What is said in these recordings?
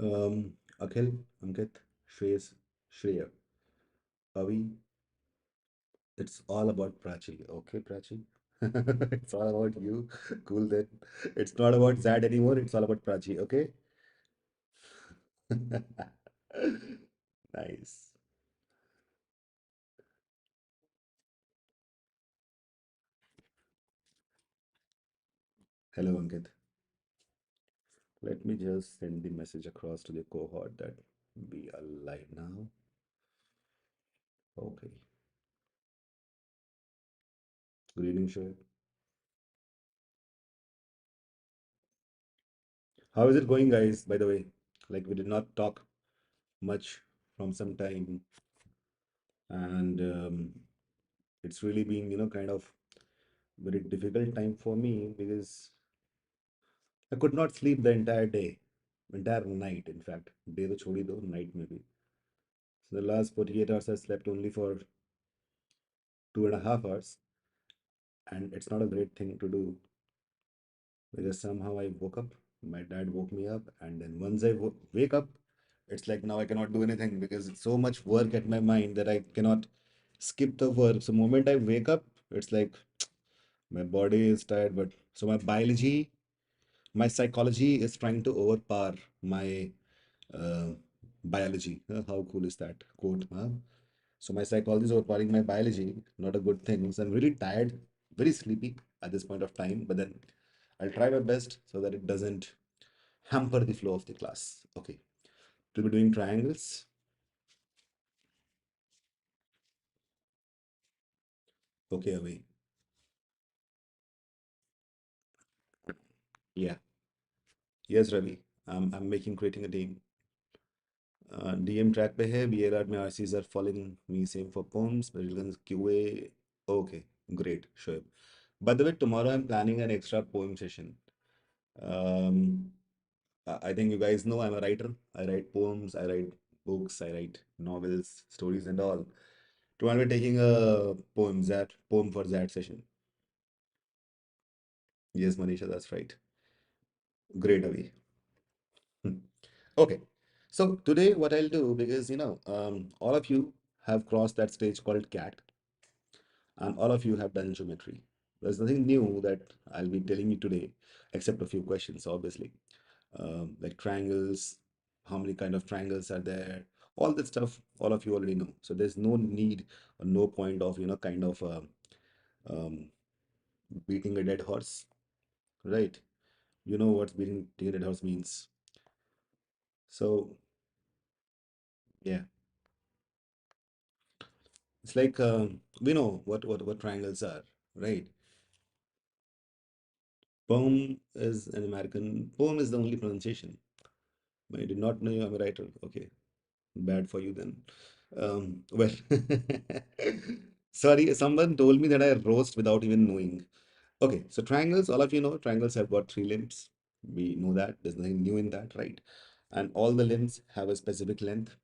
Akhil, Ankit, Shreyas, Shreya, Avi, it's all about Prachi. Okay, Prachi? It's all about you. Cool then. It's not about Zad anymore. It's all about Prachi. Okay? Nice. Hello, Ankit. Let me just send the message across to the cohort that we are live now. Okay. Good evening, Shreya. How is it going, guys? By the way, like we did not talk much from some time, and it's really been, kind of very difficult time for me because I could not sleep the entire day, entire night, in fact. Day to chodi do, night maybe. So the last 48 hours I slept only for 2.5 hours, and it's not a great thing to do because somehow I woke up, my dad woke me up, and then once I wake up, it's like now I cannot do anything because it's so much work at my mind that I cannot skip the work. So moment I wake up, it's like my body is tired, but so my psychology is trying to overpower my uh, biology. How cool is that quote? Huh? So my psychology is overpowering my biology. Not a good thing. So I'm really tired, very sleepy at this point of time. But then I'll try my best so that it doesn't hamper the flow of the class. Okay. We'll be doing triangles. Okay, away. Yeah. Yes, Ravi. I'm making creating a team. DM track पे है BLR में RCs are following me same for poems Brilliance QA. Okay, great, sure. By the way, tomorrow I'm planning an extra poem session. um, I think you guys know I'm a writer. I write poems, I write books, I write novels, stories and all. Tomorrow we're taking a poem for that session. Yes, Manisha, that's right. Great, Avi. Okay, so today what I'll do, because all of you have crossed that stage called CAT, and all of you have done geometry. There's nothing new that I'll be telling you today, except a few questions, obviously. Like triangles, how many kind of triangles are there? All that stuff, all of you already know. So there's no need or no point of, kind of um, beating a dead horse, right? You know what beating a dead horse means. So yeah, it's like we know what triangles are, right? Poem is the only pronunciation. I did not know I'm a writer. Okay, bad for you then. Well, sorry, someone told me that I roast without even knowing. Okay, so triangles, all of you know, triangles have got three limbs. We know that. There's nothing new in that, right? And all the limbs have a specific length,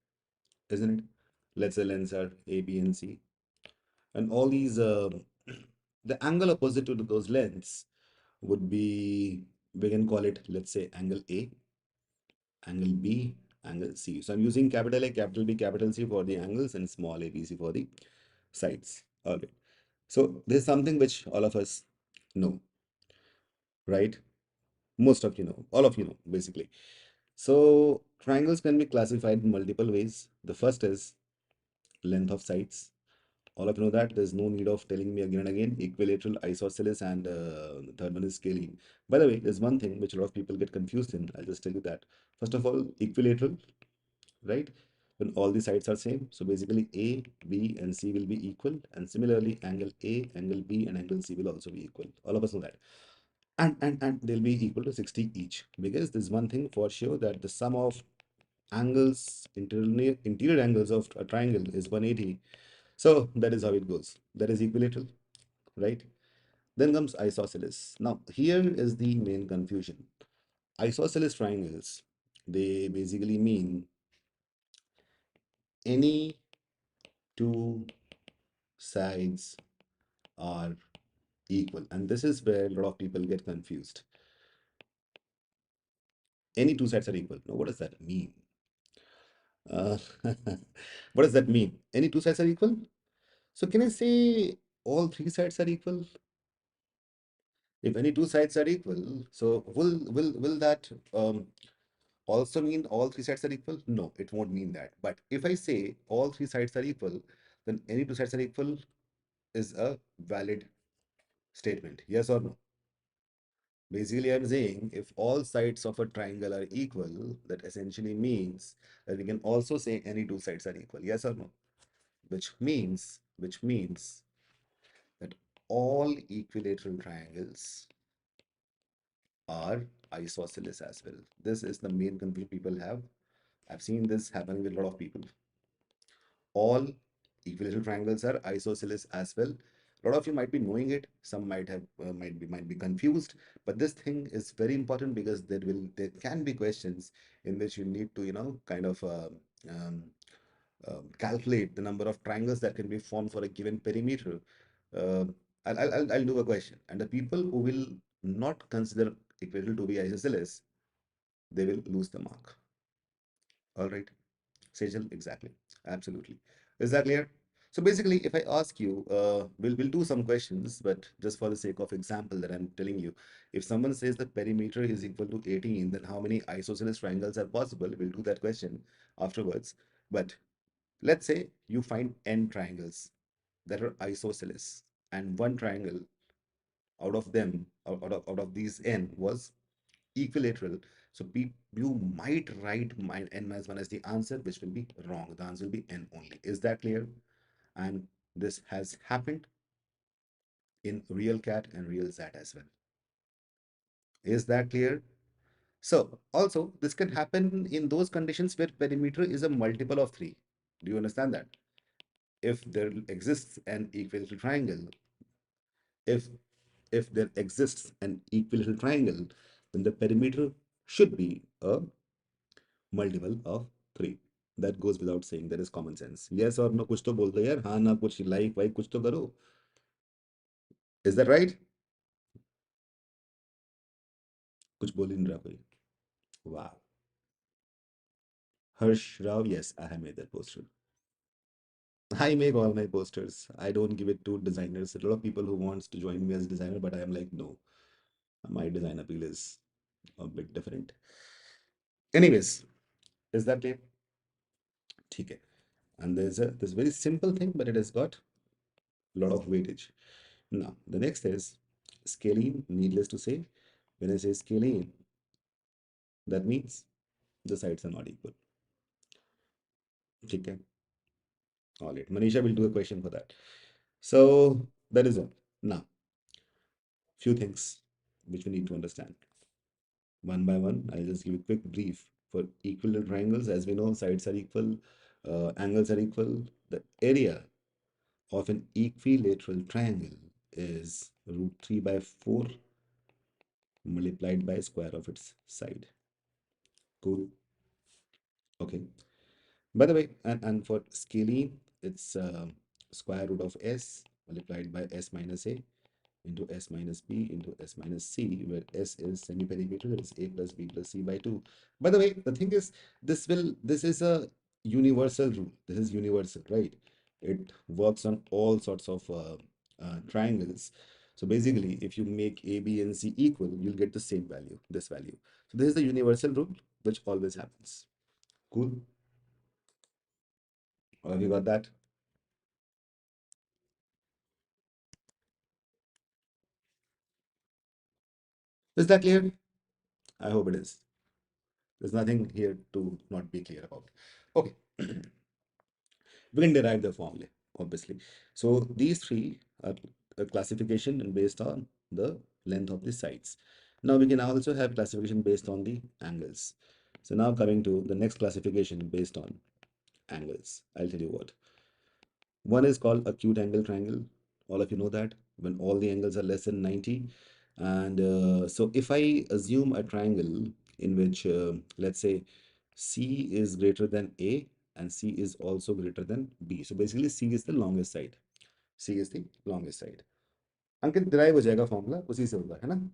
isn't it? Let's say lengths are A, B, and C. And all these, the angle opposite to those lengths would be, we can call it, let's say, angle A, angle B, angle C. So I'm using capital A, capital B, capital C for the angles and small a, b, c for the sides. Okay. So this is something which all of us know, right? Most of you know, all of you know, basically. So triangles can be classified in multiple ways. The first is length of sides. All of you know that. There's no need of telling me again and again. Equilateral, isosceles, and the third one is scalene. By the way, there's one thing which a lot of people get confused in. I'll just tell you that. First of all, equilateral, right? When all the sides are same. So basically A, B, and C will be equal. And similarly, angle A, angle B, and angle C will also be equal. All of us know that. And they'll be equal to 60 each. Because there's one thing for sure, that the sum of angles, interior angles of a triangle is 180. So that is how it goes. That is equilateral, right? Then comes isosceles. Now, here is the main confusion. Isosceles triangles, they basically mean any two sides are equal. And this is where a lot of people get confused. Any two sides are equal. Now, what does that mean? Uh, what does that mean? Any two sides are equal? So can I say all three sides are equal? If any two sides are equal, so will that also mean all three sides are equal? No, it won't mean that. But if I say all three sides are equal, then any two sides are equal is a valid statement. Yes or no? Basically, I'm saying if all sides of a triangle are equal, that essentially means that we can also say any two sides are equal. Yes or no? Which means that all equilateral triangles are isosceles as well. This is the main confusion people have. I've seen this happening with a lot of people. All equilateral triangles are isosceles as well. A lot of you might be knowing it. Some might have might be confused. But this thing is very important because there can be questions in which you need to kind of um, calculate the number of triangles that can be formed for a given perimeter. Uh, I'll do a question, and the people who will not consider equilateral to be isosceles, they will lose the mark. All right. Sejal, exactly. Absolutely. Is that clear? So basically, if I ask you, we'll do some questions, but just for the sake of example that I'm telling you, if someone says the perimeter is equal to 18, then how many isosceles triangles are possible? We'll do that question afterwards. But let's say you find n triangles that are isosceles, and one triangle out of them, out of these n was equilateral. So you might write n minus 1 as the answer, which will be wrong. The answer will be n only. Is that clear? And this has happened in real cat and real zat as well. Is that clear? So also this can happen in those conditions where perimeter is a multiple of 3. Do you understand that? If there exists an equilateral triangle, if if there exists an equilateral triangle, then the perimeter should be a multiple of 3. That goes without saying. That is common sense. Yes or no? कुछ तो बोल दो यार. हाँ ना कुछ like वाइक कुछ तो करो. Is that right? कुछ बोल ही नहीं रहा कोई. Wow. Harsh Rao, yes, I have made that poster. I make all my posters. I don't give it to designers. A lot of people who wants to join me as a designer, but I am like, no, my design appeal is a bit different. Anyways, is that clear? Okay. And there's a this very simple thing, but it has got a lot of weightage. Now, the next is scaling. Needless to say, when I say scaling, that means the sides are not equal. Okay. All right. Manisha will do a question for that. So that is all. Now, few things which we need to understand. One by one, I'll just give a quick brief. For equilateral triangles, as we know, sides are equal, angles are equal. The area of an equilateral triangle is root 3 by 4 multiplied by square of its side. Cool. Okay. By the way, and for scaling, it's square root of s multiplied by s minus a into s minus b into s minus c, where s is semi-perimeter, that is a plus b plus c by 2. By the way, the thing is, this is a universal rule. This is universal, right? It works on all sorts of triangles. So basically, if you make a, b, and c equal, you'll get the same value, this value. So this is the universal rule, which always happens. Cool. Have you got that? Is that clear? I hope it is. There's nothing here to not be clear about. Okay. We can derive the formula, obviously. So these three are a classification based on the length of the sides. Now we can also have classification based on the angles. So now coming to the next classification based on angles. I'll tell you what. One is called acute angle triangle. All of you know that when all the angles are less than 90. And so if I assume a triangle in which, let's say, C is greater than A and C is also greater than B. So basically C is the longest side. C is the longest side. Ankit derive हो जाएगा formula उसी से होगा है ना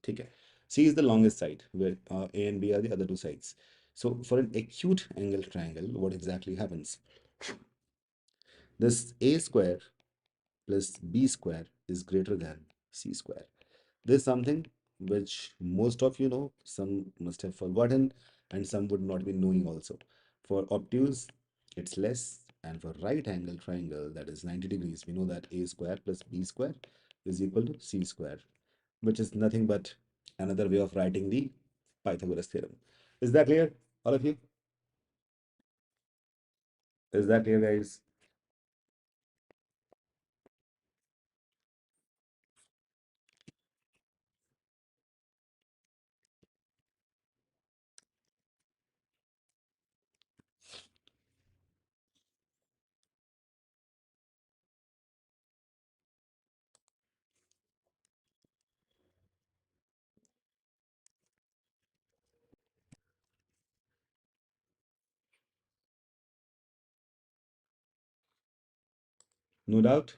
ठीक है C is the longest side, where A and B are the other two sides. So for an acute angle triangle, what exactly happens? This A square plus B square is greater than C square. This is something which most of you know, some must have forgotten, and some would not be knowing also. For obtuse, it's less, and for right angle triangle, that is 90 degrees, we know that A square plus B square is equal to C square, which is nothing but another way of writing the Pythagoras theorem. Is that clear, all of you? Is that clear, guys? No doubt?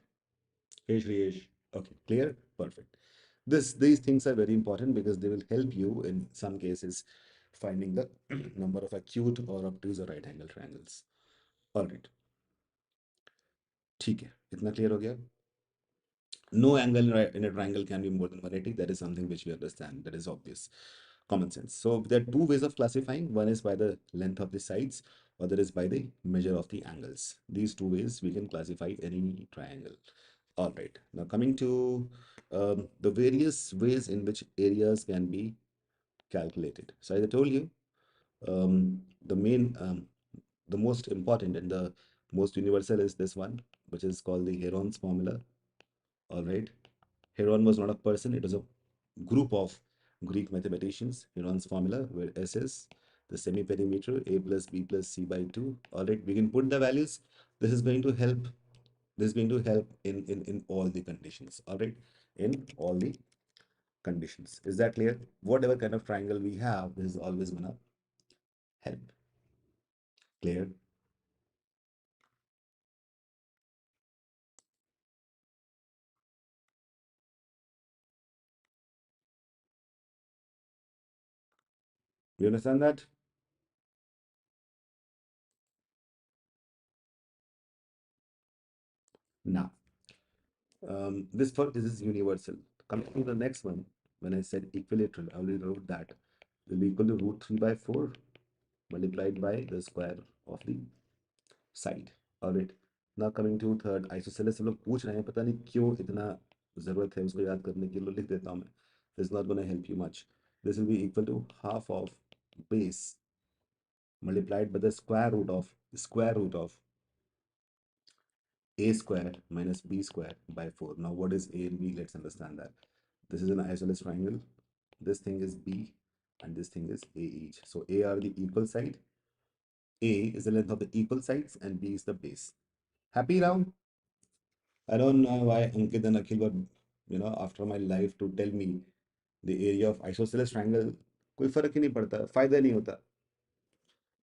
Yesh. Okay, clear? Perfect. These things are very important because they will help you in some cases finding the number of acute or obtuse or right angle triangles. All right, ठीक है इतना clear हो गया? No angle in a triangle can be more than 180. That is something which we understand. That is obvious. Common sense. So there are two ways of classifying. One is by the length of the sides, other is by the measure of the angles. These two ways we can classify any triangle. All right. Now coming to the various ways in which areas can be calculated. So as I told you, the most important and the most universal is this one, which is called the Heron's formula. All right. Heron was not a person, it was a group of Greek mathematicians. Heron's formula, where S is the semi-perimeter, A plus B plus C by 2. All right, we can put the values. This is going to help. This is going to help in all the conditions. All right, in all the conditions. Is that clear? Whatever kind of triangle we have, this is always gonna help. Clear? You understand that? Now, this is universal. Coming to the next one, when I said equilateral, I already wrote that will be equal to root 3 by 4 multiplied by the square of the side. All right. Now coming to third isosceles, हम लोग पूछ रहे हैं पता नहीं क्यों इतना जरूरत है उसको याद करने के लिए लिख देता हूँ मैं. This is not going to help you much. This will be equal to half of base multiplied by the square root of a square minus b square by 4. Now what is a and b? Let's understand that. This is an isosceles triangle. This thing is b and this thing is a each. So a are the equal side. A is the length of the equal sides and b is the base. Happy now? I don't know why Ankit and Akhil were, after my life to tell me the area of isosceles triangle. कोई फर्क ही नहीं पड़ता, फायदा नहीं होता.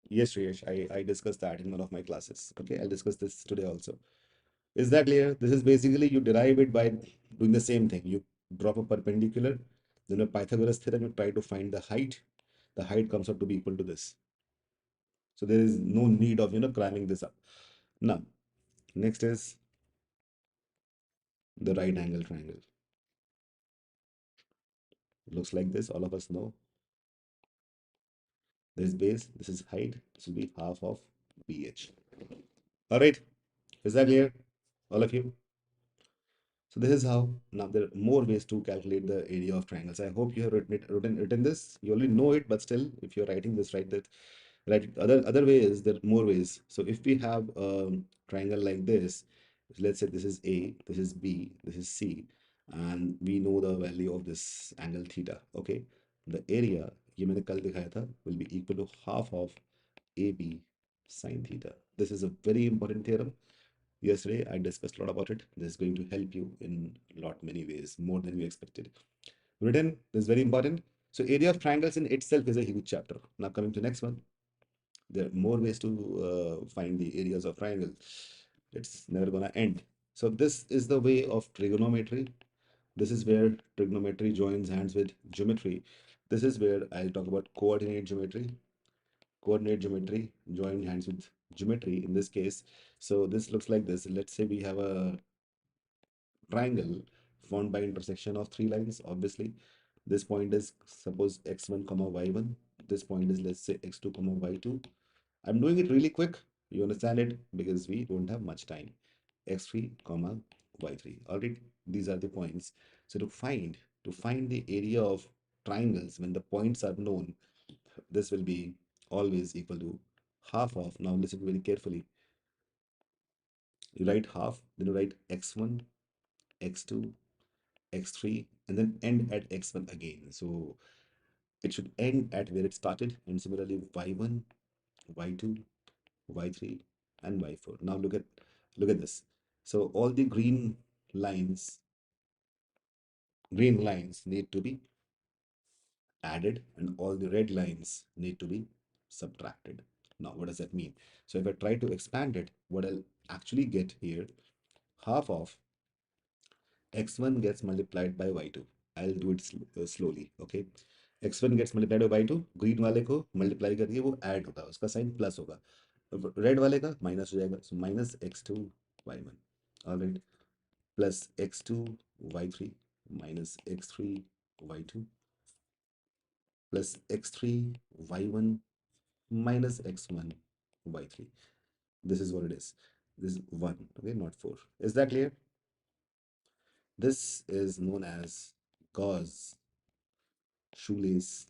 Yes, Riyesh, I discussed that in one of my classes. Okay, I'll discuss this today also. Is that clear? This is basically you derive it by doing the same thing. You drop a perpendicular, then a Pythagoras theorem, you try to find the height. The height comes out to be equal to this. So there is no need of, cramming this up. Now, next is the right angle triangle. It looks like this, all of us know. This is base, this is height, this will be half of BH. All right, is that clear? All of you? So this is how. Now there are more ways to calculate the area of triangles. I hope you have written this. You already know it, but still, if you're writing this, write that. Write it. Other ways. There are more ways. So if we have a triangle like this, let's say this is A, this is B, this is C, and we know the value of this angle theta. Okay, the area ये मैंने कल दिखाया था will be equal to half of AB sine theta. This is a very important theorem. Yesterday, I discussed a lot about it. This is going to help you in a lot many ways, more than you expected. Written, this is very important. So area of triangles in itself is a huge chapter. Now coming to next one, there are more ways to find the areas of triangle. It's never gonna end. So this is the way of trigonometry. This is where trigonometry joins hands with geometry. This is where I'll talk about coordinate geometry. Coordinate geometry, join hands with geometry in this case. So this looks like this. Let's say we have a triangle formed by intersection of three lines. Obviously, this point is suppose x1 comma y1. This point is, let's say, x2 comma y2. I'm doing it really quick. You understand it because we don't have much time. X3 comma y3. All right, these are the points. So to find the area of triangles when the points are known, this will be always equal to half of. Now listen very carefully. You write half, then you write x1, x2, x3, and then end at x1 again. So it should end at where it started, and similarly y1, y2, y3, and y4. Now look at this. So all the green lines need to be added, and all the red lines need to be subtracted. Now, what does that mean? So if I try to expand it, what I'll actually get here, half of x1 gets multiplied by y2. I'll do it slowly, okay? x1 gets multiplied by y2, green वाले को multiply करके वो add होगा, उसका sign plus होगा, red वाले का minus हो जाएगा, so minus x2 y1, alright, plus x2 y3 minus x3 y2 plus x3 y1 minus x1 y3. This is what it is. This is 1, okay, not 4. Is that clear? This is known as Gauss shoelace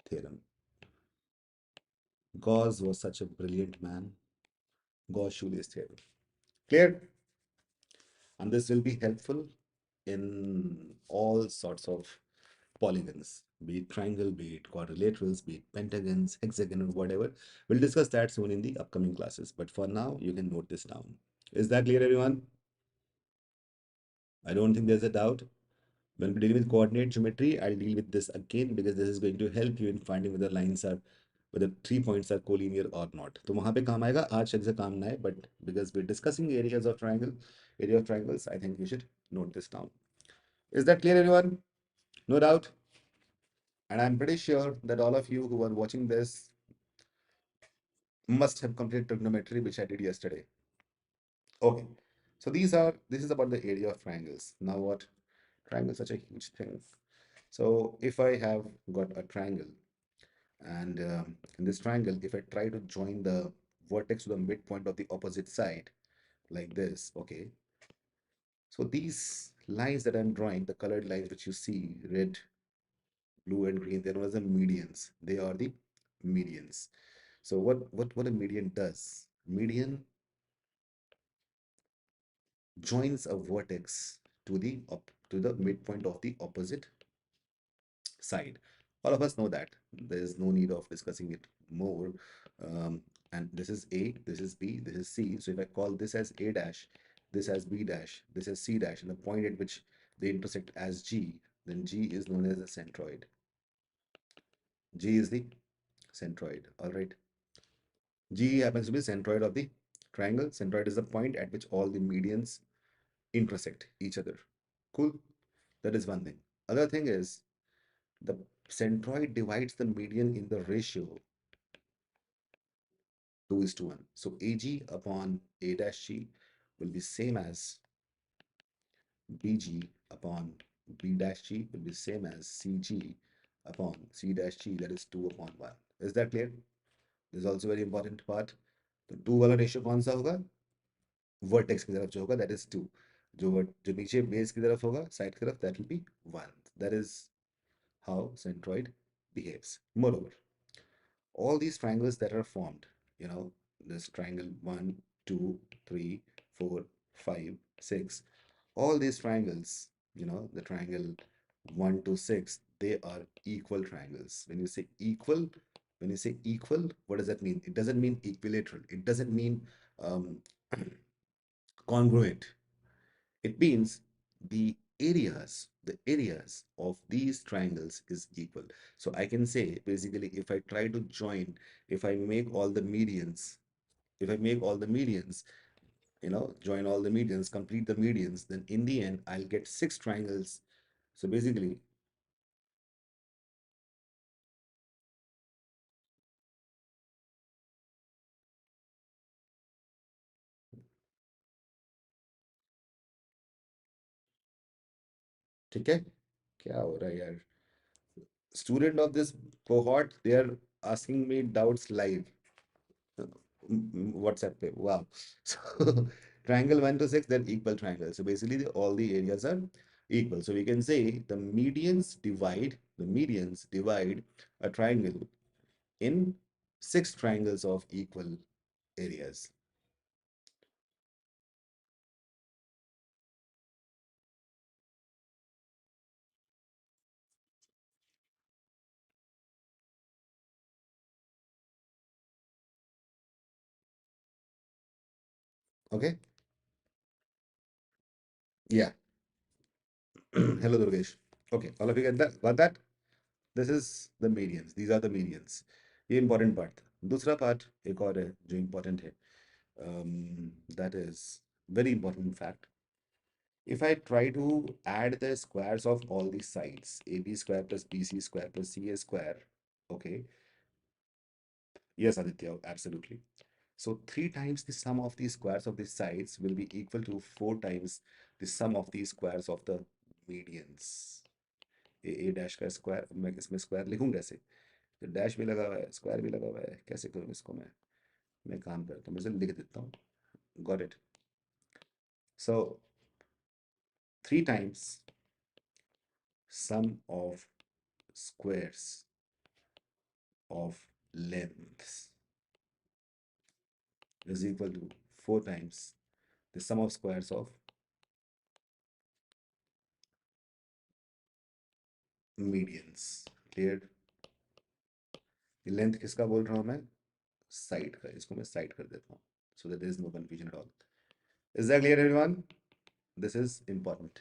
theorem. Gauss was such a brilliant man. Gauss shoelace theorem. Clear? And this will be helpful in all sorts of polygons, be it triangle, be it quadrilaterals, be it pentagons, hexagon, or whatever. We'll discuss that soon in the upcoming classes. But for now, you can note this down. Is that clear, everyone? I don't think there's a doubt. When we deal with coordinate geometry, I'll deal with this again because this is going to help you in finding whether 3 points are collinear or not. तो वहां पे काम आएगा, आज शायद से काम ना आए, but because we're discussing area of triangles, I think you should note this down. Is that clear, everyone? No doubt. And I'm pretty sure that all of you who are watching this must have completed trigonometry, which I did yesterday. Okay. So this is about the area of triangles. Now what? Triangle is such a huge thing. So if I have got a triangle, and in this triangle, if I try to join the vertex to the midpoint of the opposite side, like this, okay. So these lines that I'm drawing, the colored lines which you see, red, blue, and green, they're known as the medians. They are the medians. So what a median does? Median joins a vertex to the midpoint of the opposite side. All of us know that. There is no need of discussing it more. And this is A, this is B, this is C. So if I call this as A dash, this as B dash, this as C dash, and the point at which they intersect as G, then G is known as the centroid. G is the centroid. All right. G happens to be centroid of the triangle. Centroid is the point at which all the medians intersect each other. Cool. That is one thing. Other thing is the centroid divides the median in the ratio 2:1. So AG upon A dash G will be same as BG upon B dash G will be same as CG upon C dash G, that is 2 upon 1. Is that clear? This is also very important part. तो 2 वाला ratio कौन सा होगा? Vertex की तरफ जो होगा that is 2. जो नीचे बेस की तरफ होगा, साइड की तरफ, that will be 1. That is how centroid behaves. Moreover, all these triangles that are formed, this triangle 1, 2, 3, 4, 5, 6, all these triangles, the triangle 1 to 6, they are equal triangles. When you say equal, what does that mean? It doesn't mean equilateral. It doesn't mean um, congruent. It means the areas of these triangles is equal. So I can say basically if I try to join, if I make all the medians, if I make all the medians, join all the medians, complete the medians, then in the end I'll get 6 triangles. So basically ठीक है? क्या हो रहा है यार? Student of this cohort, they are asking me doubts live. WhatsApp पे. Wow. So triangle 1 to 6, they're equal triangles. So basically all the areas are equal. So we can say the medians divide a triangle in six triangles of equal areas. Okay? Yeah. Hello, Durgesh. Okay, all of you get that? Got that? This is the medians. These are the medians. ये important part. दूसरा part एक और है जो important है. That is very important fact. If I try to add the squares of all these sides, AB square plus BC square plus CA square, okay? Yes, Aditya, absolutely. So 3 times the sum of the squares of these sides will be equal to 4 times the sum of the squares of the medians. A dash का square मैं इसमें square लिखूं कैसे? तो dash भी लगा हुआ है, स्क्वायर भी लगा हुआ है, कैसे करूँ इसको मैं काम करता हूँ, मैं इसे लिख देता हूँ. Got it. So 3 times sum of squares of lengths is equal to 4 times the sum of squares of medians. Cleared? ये लेंथ किसका बोल रहा हूँ मैं? साइड का. इसको मैं साइड कर देता हूँ so that there is no confusion at all. Is that clear, everyone? This is important.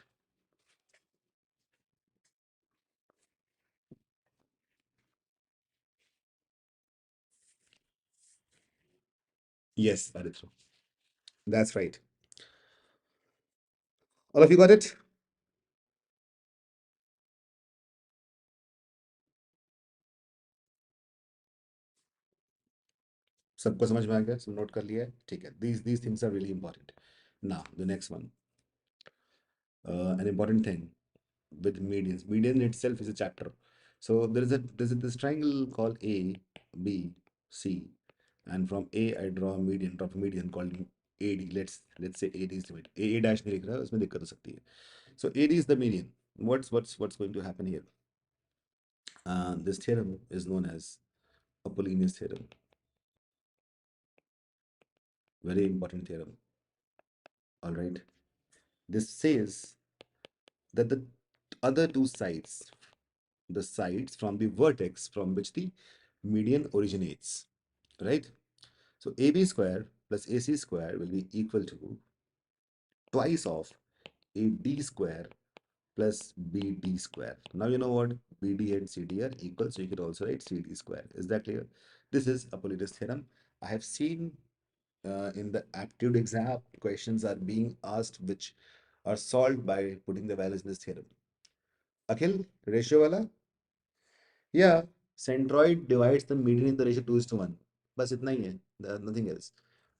Yes, Aditya. That's right. All of you got it? सबको समझ में आ गया? सब नोट कर लिया है? ठीक है. These things are really important. Now the next one, an important thing with medians. Median itself is a chapter. So there's this triangle called A, B, C, and from A I draw a median, drop a median called AD. Let's say AD is the median. A dash नहीं लिख रहा है, उसमें दिक्कत हो सकती है. So AD is the median. What's going to happen here? This theorem is known as Apollonius theorem. Very important theorem. All right. This says that the other two sides, the sides from the vertex from which the median originates, right? So AB square plus AC square will be equal to twice of AD square plus BD square. Now you know what BD and CD are equal, so you can also write CD square. Is that clear? This is Apollonius theorem. I have seen in the aptitude exam questions are being asked which are solved by putting the values in this theorem. Akhil, ratio wala? Yeah, centroid divides the median in the ratio 2 is to 1. बस इतना ही है. Nothing else.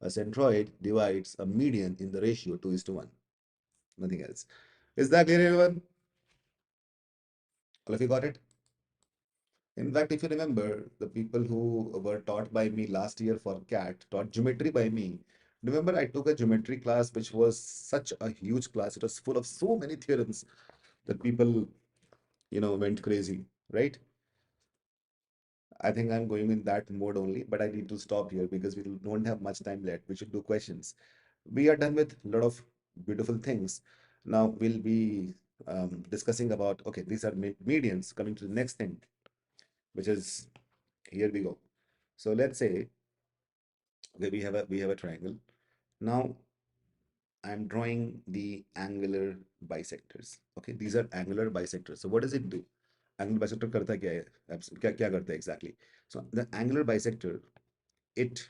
A centroid divides a median in the ratio 2 is to 1. Nothing else. Is that clear, everyone? All of you got it? In fact, if you remember, the people who were taught by me last year for CAT taught geometry by me. Remember, I took a geometry class which was such a huge class. It was full of so many theorems that people, went crazy, right? I think I'm going in that mode only, but I need to stop here because we don't have much time left. We should do questions. We are done with a lot of beautiful things. Now we'll be discussing about, okay, these are medians. Coming to the next thing, which is, here we go. So let's say, okay, we have a triangle. Now I'm drawing the angular bisectors. Okay, these are angular bisectors. So what does it do? Angular bisector करता क्या है? क्या क्या करता है exactly? So the angular bisector, it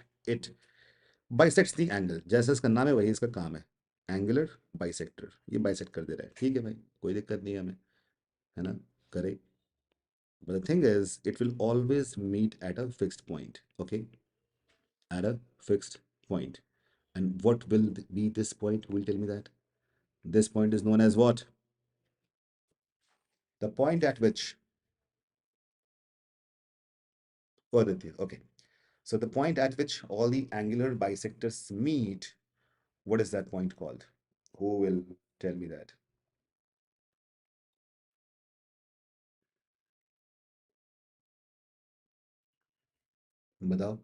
bisects the angle. जैसा इसका नाम है वही इसका काम है. Angular bisector. ये bisect कर दे रहा है. ठीक है भाई, कोई दिक्कत नहीं है हमें, है ना? करे. But the thing is, it will always meet at a fixed point. Okay, at a fixed point. And what will be this point? Who will tell me that? This point is known as what? The point at which, oh, okay. So the point at which all the angular bisectors meet, what is that point called? Who will tell me that? बताओ.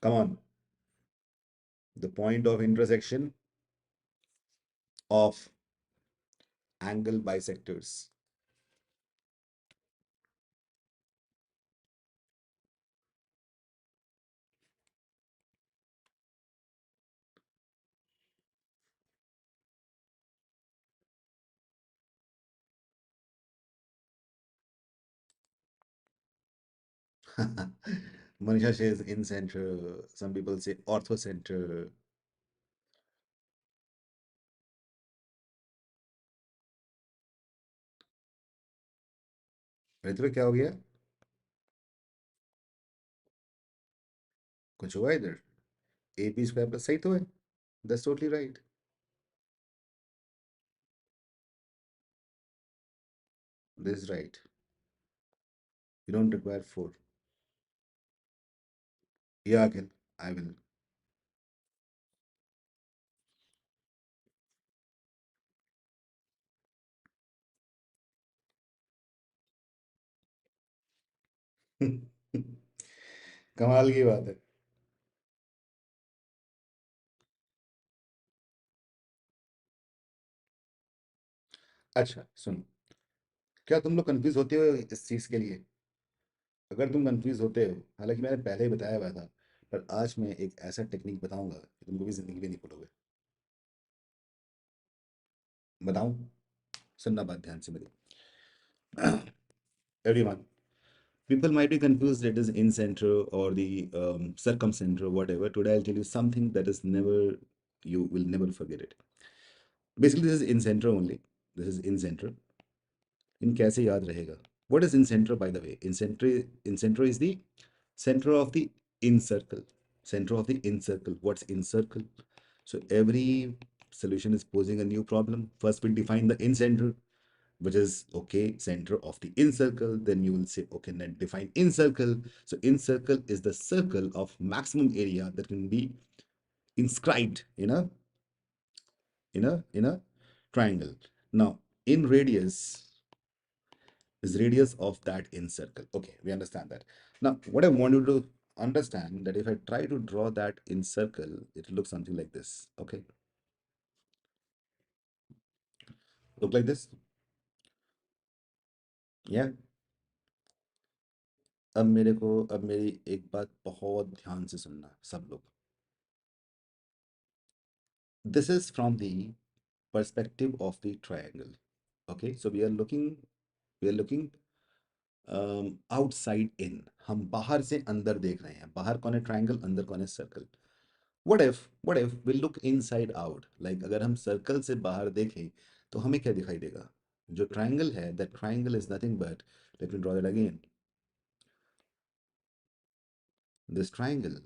Come on. The point of intersection of angle bisectors. Manisha says in center. Some people say ortho center. Ritu क्या हो गया? कुछ हुआ इधर? A B square plus सही तो है. That's totally right. This is right. You don't require four. Yeah, Akhil, I will. कमाल की बात है. अच्छा सुनो, क्या तुम लोग कंफ्यूज होते हो इस चीज के लिए? अगर तुम कंफ्यूज होते हो, हालांकि मैंने पहले ही बताया हुआ था, पर आज मैं एक ऐसा टेक्निक बताऊंगा कि तुम कभी जिंदगी में नहीं भूलोगे. बताऊं? सुनना बात ध्यान से मेरी. Everyone, people might be confused it is in center or the circumcenter or whatever. Today I'll tell you something that is never, you will never forget it. Basically, this is in center only. This is in center. इन कैसे याद रहेगा? What is in center, by the way? In center is the center of the in circle. Center of the in circle. What's in circle? So every solution is posing a new problem. First, we define the in center, which is okay, center of the in circle. Then you will say, okay, then define in circle. So in circle is the circle of maximum area that can be inscribed in a triangle. Now, in radius is radius of that in circle. Okay, we understand that. Now, what I want you to understand that if I try to draw that in circle, it looks something like this. Okay, look like this. Yeah. अब मेरी एक बात बहुत ध्यान से सुनना सब लोग. This is from the perspective of the triangle. Okay, so we are looking outside in. हम बाहर से अंदर देख रहे हैं. बाहर कौन है ट्रायंगल, अंदर कौन है circle. What if we look inside out? Like अगर हम सर्कल से बाहर देखें तो हमें क्या दिखाई देगा? जो ट्रायंगल है, that triangle is nothing but, let me draw it again. This triangle,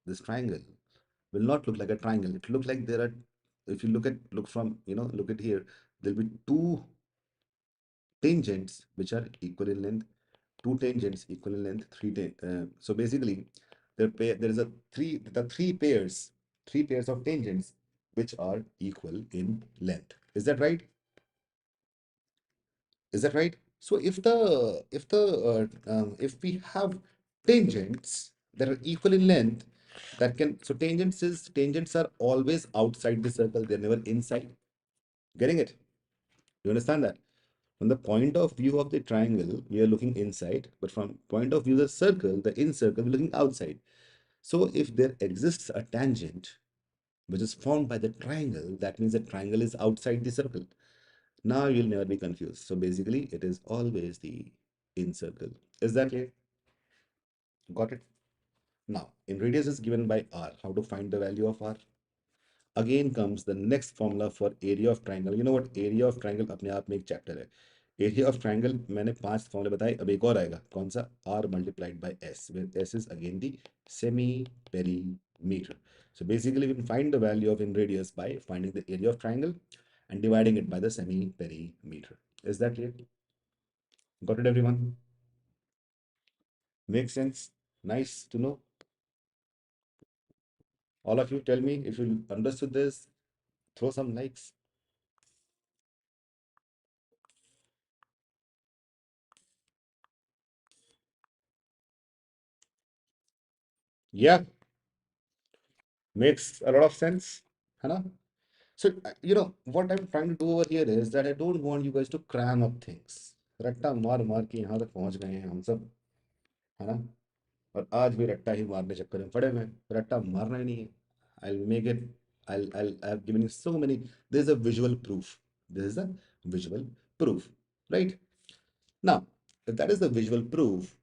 this triangle will not look like a triangle. It look like there are, if you look from, look at here, there'll be two tangents which are equal in length, two tangents equal in length, so basically there is a three pairs of tangents which are equal in length. Is that right? Is that right? So if we have tangents that are equal in length, that can, so tangents are always outside the circle, they're never inside. Getting it? You understand that? From the point of view of the triangle, we are looking inside, but from point of view of the circle, the in circle, we're looking outside. So if there exists a tangent which is formed by the triangle, that means the triangle is outside the circle. Now you'll never be confused. So basically, it is always the in circle. Is that clear? Got it? Now, in radius is given by r. How to find the value of r? Again comes the next formula for area of triangle. You know what? Area of triangle अपने आप में एक chapter है. Area of triangle मैंने 5 फॉर्मूले बताए. अब एक और आएगा. कौन सा? R multiplied by S, where S is again the semi meter. So basically, we can find the value of in radius by finding the area of triangle and dividing it by the semi-perimeter. Is that clear? Got it, everyone? Makes sense? Nice to know. All of you tell me if you understood this, throw some likes. Yeah, makes a lot of sense. Hana? So, what I'm trying to do over here is that I don't want you guys to cram up things. रट्टा मार मार के यहाँ तक पहुंच गए हैं हम सब, है ना? और आज भी रट्टा ही मारने चक्कर में पड़े हुए हैं। रट्टा मारना ही नहीं है। I'll make it. I've given you so many. There's a visual proof. This is a visual proof, right? Now, if that is the visual proof,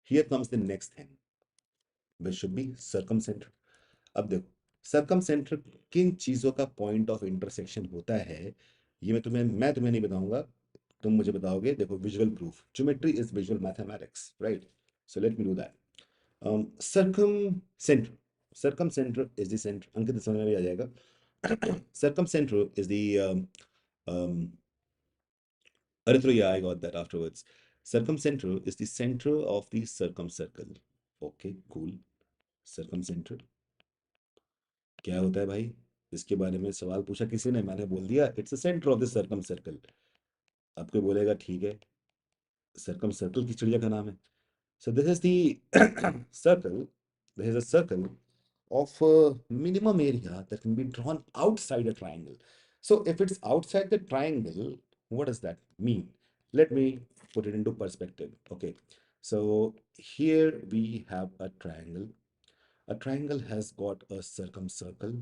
here comes the next thing, which should be circumcenter. अब देखो, सर्कमसेंटर किन चीजों का point of intersection होता है, ये मैं तुम्हें नहीं बताऊंगा, तुम मुझे बताओगे। देखो, visual proof, geometry is visual mathematics, right? So let me do that. Circumcentre, circumcentre is the centre, Ankit समझ में भी आ जाएगा। Circumcentre is the Arithro, yeah, I got that afterwards. Circumcenter is the center of the circumcircle. Okay, cool. Circumcenter क्या होता है भाई? इसके बारे में सवाल पूछा किसी ने, मैंने बोल दिया it's the centre of the circum circle. अब कोई बोलेगा ठीक है, सर्कम सर्कल की चिड़िया का नाम है। So this is the circle, this is a circle of minimum area that can be drawn outside a triangle. So if it's outside the triangle, what does that mean? Let me put it into perspective. Okay, so here we have a triangle. A triangle has got a circumcircle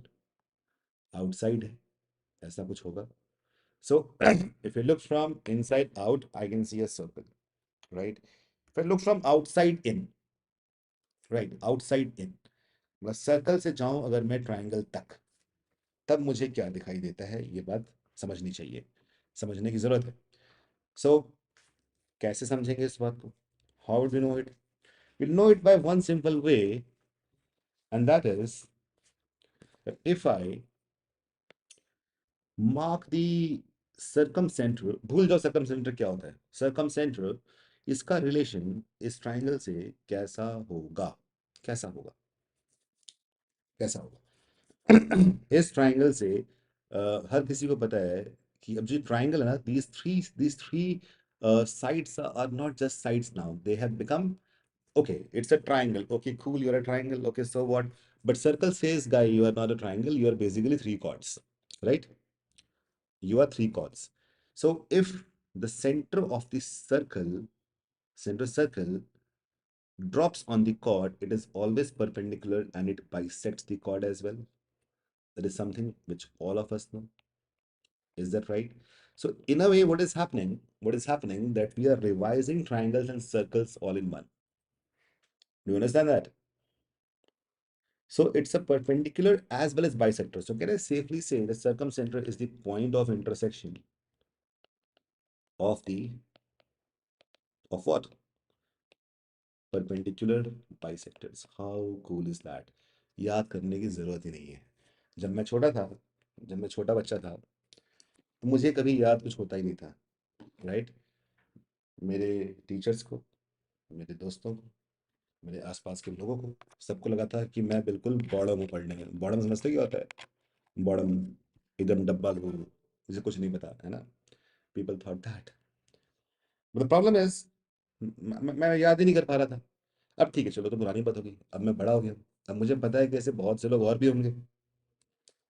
outside, ऐसा कुछ होगा। So if you look from inside out, I can see a circle, right? If I look from outside in, right, outside in, मैं circle से जाऊं अगर मैं triangle तक, तब मुझे क्या दिखाई देता है, ये बात समझनी चाहिए, समझने की जरूरत है। सो कैसे समझेंगे इस बात को? How do know it? Will know it by one simple way, and that is if I mark the circumcentre. भूल जाओ सर्कम सेंटर क्या होता है। सर्कम सेंटर, इसका रिलेशन इस ट्राइंगल से कैसा होगा, कैसा होगा, कैसा होगा? इस ट्राइंगल से हर किसी को पता है कि अब जो ट्राइंगल है ना, these three sides are not just sides now, they have become, okay, it's a triangle, okay, cool, you're a triangle, okay, so what? But circle says, guy, you are not a triangle, you are basically three chords, right? You are three chords. So if the center of the circle, center circle drops on the chord, it is always perpendicular and it bisects the chord as well. That is something which all of us know. Is that right? So in a way, what is happening that we are revising triangles and circles all in one. Do you understand that? So it's a perpendicular as well as bisector. So can I safely say the circumcenter is the point of intersection of the, of what? Perpendicular bisectors. How cool is that? याद करने की जरूरत ही नहीं है। जब मैं छोटा था, जब मैं छोटा बच्चा था, तो मुझे कभी याद कुछ होता ही नहीं था, राइट? मेरे टीचर्स को, मेरे दोस्तों को, मेरे आसपास के लोगों को, सबको लगा था कि मैं बिल्कुल बॉडम हूँ पढ़ने में। बॉडम समझते क्या होता है? बॉडम, एकदम डब्बा लोग, मुझे कुछ नहीं पता है ना। People thought that, but the problem is मैं याद ही नहीं कर पा रहा था। अब ठीक है, चलो तो पुरानी बात होगी, अब मैं बड़ा हो गया, अब मुझे पता है कि ऐसे बहुत से लोग और भी होंगे।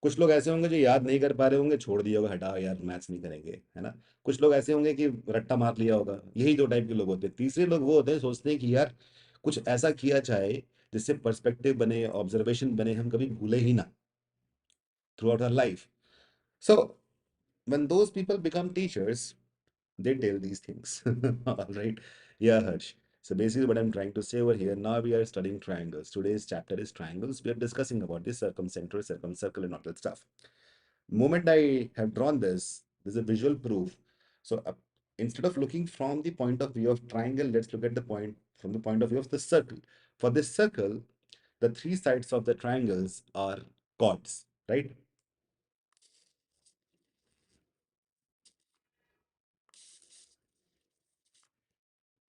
कुछ लोग ऐसे होंगे जो याद नहीं कर पा रहे होंगे, छोड़ दिया होगा, हटाओ यार मैथ्स नहीं करेंगे, है ना। कुछ लोग ऐसे होंगे कि रट्टा मार लिया होगा। यही दो टाइप के लोग होते हैं। तीसरे लोग वो होते हैं, सोचते हैं कि यार कुछ ऐसा किया जाए जिससे पर्सपेक्टिव बने, ऑब्जर्वेशन बने, हम कभी भूले ही ना throughout our life. So when those people become teachers, they tell these things. All right. Yeah, Harsh. So basically what I'm trying to say over here, now we are studying triangles. Today's chapter is triangles. We are discussing about the circumcenter, circumcircle and all that stuff. Moment I have drawn this, there's a visual proof. So instead of looking from the point of view of triangle, let's look at the point from the point of view of the circle. For this circle, the three sides of the triangles are chords, right?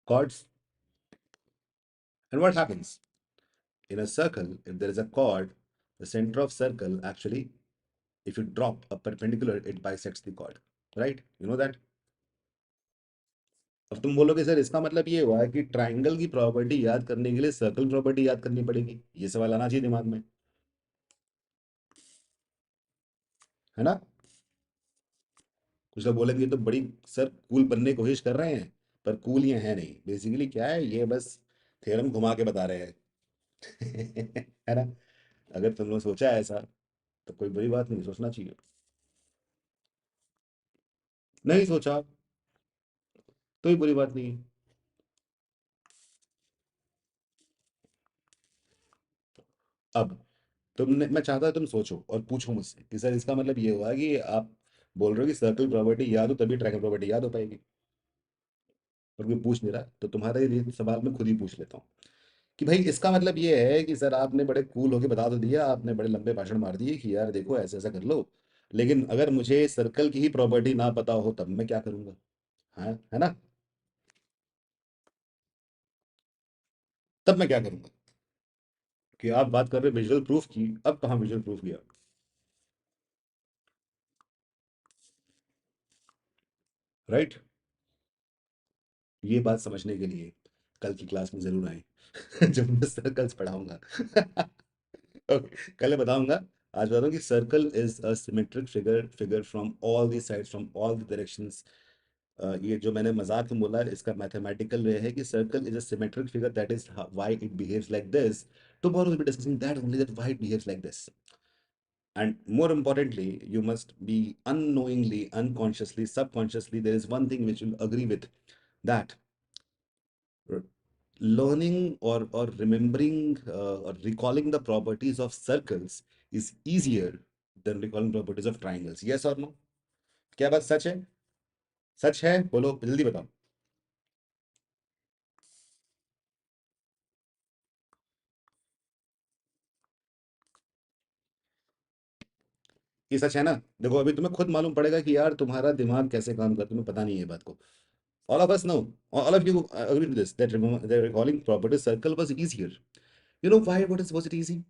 Chords. And what happens? In a circle, if there is a chord, the center of circle actually, if you drop a perpendicular, it bisects the chord, right? You know that? अब तुम बोलोगे sir इसका मतलब ये हुआ कि triangle की property याद करने के लिए सर्कल प्रॉपर्टी याद करनी पड़ेगी, ये सवाल आना चाहिए दिमाग में, है ना? कुछ लोग बोलेंगे तो बड़ी सर कूल बनने की कोशिश कर रहे हैं, पर कूल ये है नहीं, बेसिकली क्या है, ये बस थ्योरम घुमा के बता रहे हैं। है ना? अगर तुमने सोचा है ऐसा तो कोई बुरी बात नहीं, सोचना चाहिए। नहीं सोचा तो ही बुरी बात नहीं है। अब तुमने, मैं चाहता तुम सोचो और पूछो मुझसे कि सर इसका मतलब ये हुआ कि आप बोल रहे हो कि सर्कल प्रॉपर्टी याद हो तभी ट्रायंगल प्रॉपर्टी याद हो पाएगी, और कोई पूछ नहीं रहा तो तुम्हारे लिए सवाल मैं खुद ही पूछ लेता हूँ कि भाई इसका मतलब ये है कि सर आपने बड़े कूल होके बता तो दिया, आपने बड़े लंबे भाषण मार दिए कि यार देखो ऐसा ऐसा कर लो, लेकिन अगर मुझे सर्कल की ही प्रॉपर्टी ना पता हो तब मैं क्या करूंगा? हाँ, है ना? तब मैं क्या करूंगा? कि आप बात कर रहे हो विजुअल प्रूफ की, अब कहाँ विजुअल प्रूफ गया? राइट? ये बात समझने के लिए कल की क्लास में जरूर आए जब मैं सर्कल्स पढ़ाऊंगा। ओके, कल मैं बताऊंगा। आज बता दूं कि circle is a symmetric figure, figure from all the sides, from all the directions. ये जो मैंने मजाक में बोला इसका मैथमेटिकल वे है कि circle is a symmetric figure, that is why it behaves like this. Tomorrow will be discussing that only, that why it behaves like this. And more importantly, you must be unknowingly, unconsciously, subconsciously, there is one thing which you'll agree with, that learning or remembering or recalling the properties of circles is easier than recalling properties of triangles. Yes or no? क्या बात सच है? सच है, बोलो जल्दी बताओ। ये सच है ना? देखो अभी तुम्हें खुद मालूम पड़ेगा कि यार तुम्हारा दिमाग कैसे काम करता है, तुम्हें पता नहीं है ये बात को। All of us know, all of you agree to this, that the recalling properties circle was easier. You know why? Was it easy?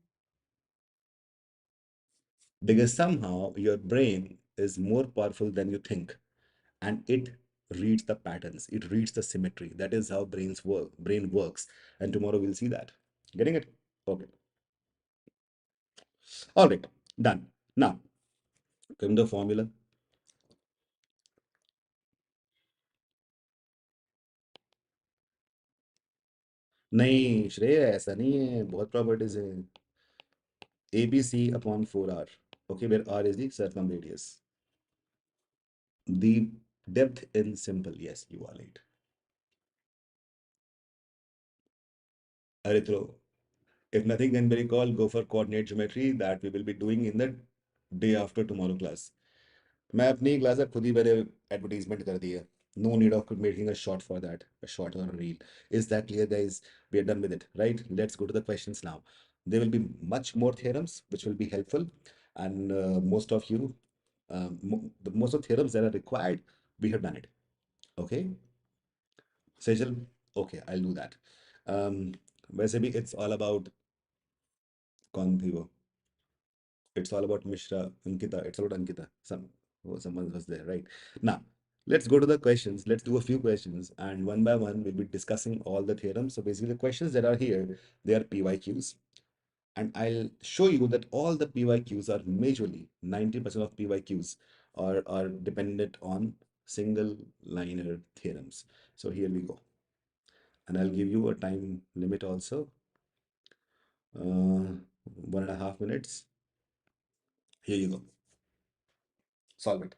Because somehow your brain is more powerful than you think, and it reads the patterns, it reads the symmetry. That is how brain works, and tomorrow we'll see that. Getting it? Okay. All right. Done. Now, come the formula. नहीं श्रेय, ऐसा नहीं है, बहुत properties है। ABC upon 4R. Okay, where R is the circumradius. The depth in simple. Yes, you are right. Arithro. If nothing can be recalled, go for coordinate geometry that we will be doing in the day after tomorrow class. मैं अपनी class में खुद ही मैंने advertisement कर दी है। No need of making a short for that, a short or a reel. Is that clear, guys? We are done with it, right? Let's go to the questions now. There will be much more theorems which will be helpful, and most of you, the most of theorems that are required, we have done it. Okay, Sejal. Okay, I'll do that. Um, वैसे भी it's all about कौन थी वो? It's all about Mishra, Ankita. It's about Ankita. Someone was there, right? Now, let's go to the questions. Let's do a few questions, and one by one, we'll be discussing all the theorems. So basically, the questions that are here, they are PYQs, and I'll show you that all the PYQs are majorly 90% of PYQs are dependent on single liner theorems. So here we go, and I'll give you a time limit also, 1.5 minutes. Here you go. Solve it.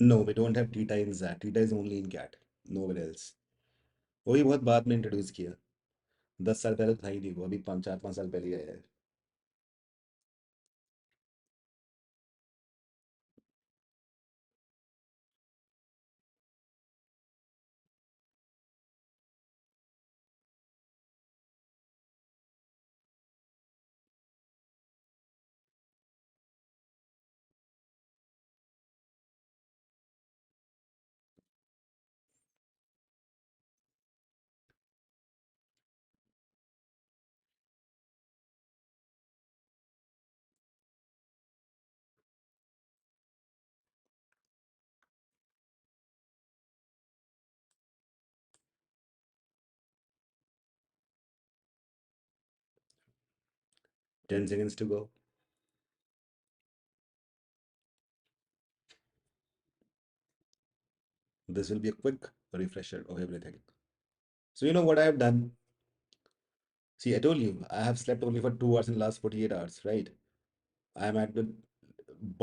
No, we don't have theta in XAT. Theta is only in cat, nowhere else. वो भी बहुत बाद में introduce किया। 10 साल पहले तो था ही नहीं वो, अभी 4-5 साल पहले ही आया है। 10 seconds to go. This will be a quick refresher of everything. So you know what I have done? See, I told you, I have slept only for 2 hours in the last 48 hours, right? I am at the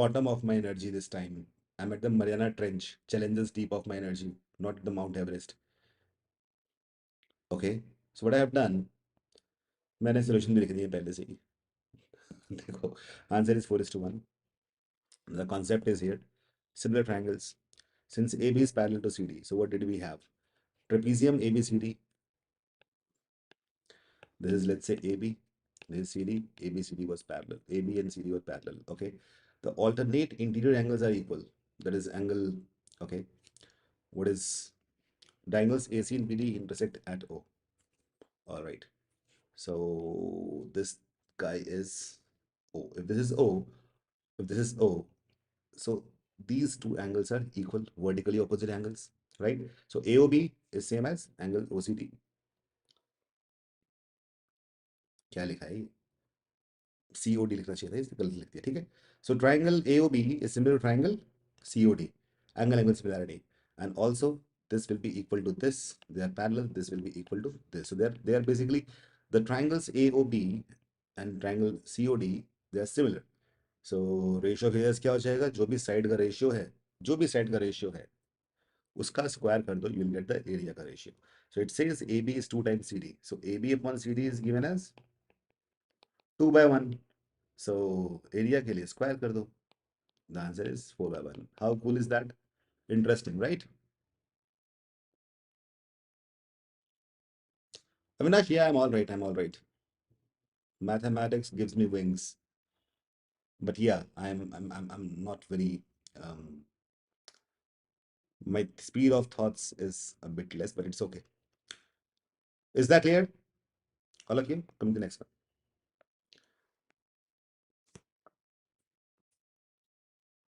bottom of my energy this time. I'm at the Mariana Trench, challenges deep of my energy, not the Mount Everest. Okay? So what I have done, मैंने solution भी लिख दिया पहले से ही। देखो, answer is 4:1. The concept is here. Similar triangles. Since AB is parallel to CD, so what did we have? Trapezium ABCD. This is, let's say, AB. This is CD. ABCD was parallel. AB and CD were parallel. Okay. The alternate interior angles are equal. That is angle. Okay. What is diagonals AC and BD intersect at O. All right. So this guy is O. If this is O, if this is O, so these two angles are equal, vertically opposite angles, right? So AOB is same as angle OCD. क्या लिखा है? COD लिखना चाहिए था, इसने गलत लिख दिया, ठीक है? So triangle AOB is similar to triangle COD, angle similarity, and also this will be equal to this. They are parallel. This will be equal to this. So they are basically the triangles AOB and triangle COD. They are similar. So ratio of areas क्या हो जाएगा? जो भी side का ratio है, जो भी side का रेशियो है, उसका स्क्वायर कर दो, you will get the area का ratio. So it says AB is 2 times CD. So AB upon CD is given as 2/1. So area के लिए स्क्वायर कर दो. The answer is 4/1. How cool is that? Interesting, right? Avinash, yeah, I'm all right. I'm all right. Mathematics gives me wings. But yeah, I'm not very um my speed of thoughts is a bit less, but it's okay. Is that clear? All of you? Come to the next one.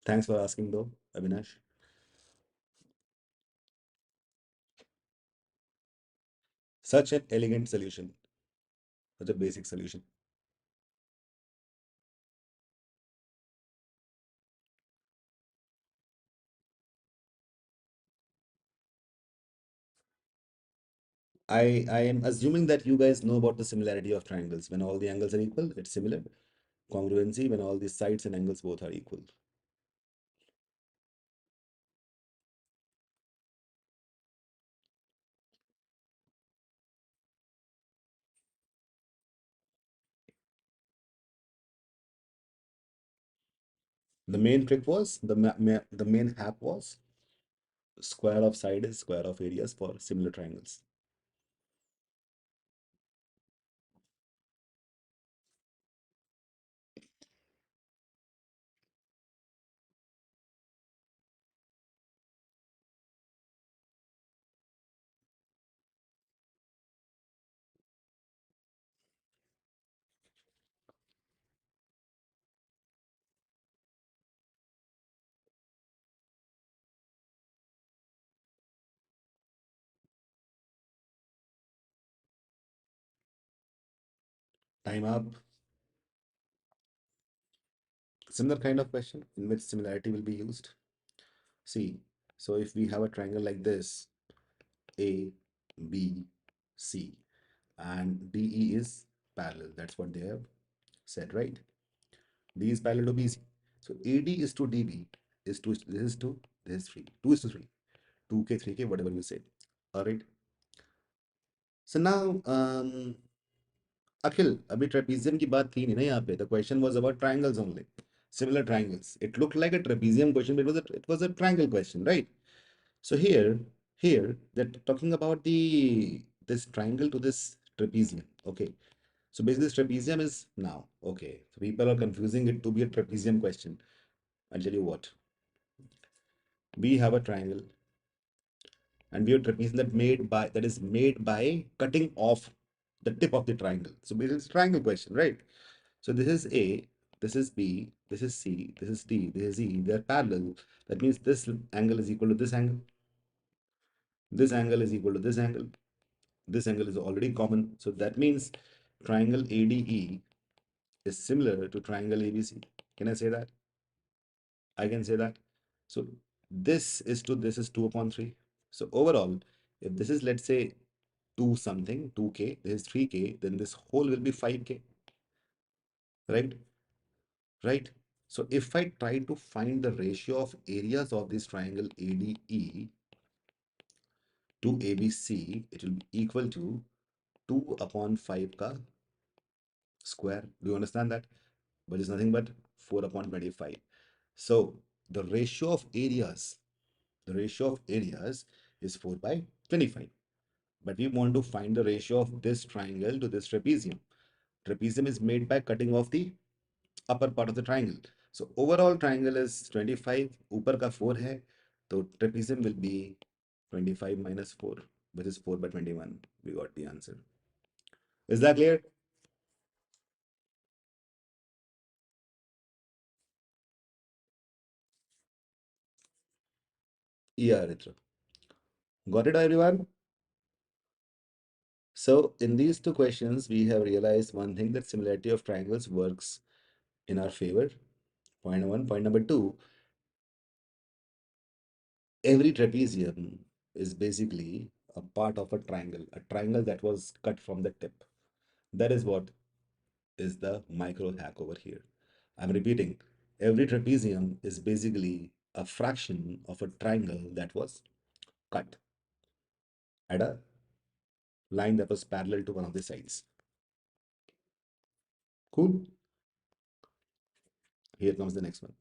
Thanks for asking though, Avinash. Such an elegant solution, such a basic solution. I am assuming that you guys know about the similarity of triangles. When all the angles are equal, it's similar. Congruency, when all the sides and angles both are equal. The main trick was, the main hack was square of side is square of areas for similar triangles. Time up. Similar kind of question in which similarity will be used. See, so if we have a triangle like this, A, B, C, and DE is parallel. That's what they have said, right? D is parallel to BC. So AD is to DB is to this is to this is 3. 2 is to 3. 2k, 3k, whatever you say. All right. So now, Akhil, अभी trapezium की बात थी नहीं ना यहाँ पे. The question was about triangles only. Similar triangles. It looked like a trapezium question, but it was a triangle question, right? So here they're talking about this triangle to this trapezium. Okay. So basically, this trapezium is now. Okay. So people are confusing it to be a trapezium question. I'll tell you what. We have a triangle and we have trapezium that is made by cutting off the tip of the triangle. So basically, it's a triangle question, right? So this is A, this is B, this is C, this is D, this is E. They are parallel. That means this angle is equal to this angle. This angle is equal to this angle. This angle is already common. So that means triangle ADE is similar to triangle ABC. Can I say that? I can say that. So this is 2 upon 3. So overall, if this is, let's say, 2 something, 2k, this is 3k, then this whole will be 5k, right? Right? So if I try to find the ratio of areas of this triangle ADE to ABC, it will be equal to 2 upon 5 ka square. Do you understand that? But it's nothing but 4 upon 25. So the ratio of areas is 4 by 25. But we want to find the ratio of this triangle to this trapezium. Trapezium is made by cutting off the upper part of the triangle. So overall triangle is 25, ऊपर का 4 है, तो trapezium will be 25 minus 4, which is 4 by 21. We got the answer. Is that clear? Yeah, Ritra. Got it, everyone? So in these two questions, we have realized one thing, that similarity of triangles works in our favor. Point number one. Point number two, every trapezium is basically a part of a triangle that was cut from the tip. That is what is the micro hack over here. I'm repeating, every trapezium is basically a fraction of a triangle that was cut at a line that was parallel to one of the sides. Cool? Here comes the next one.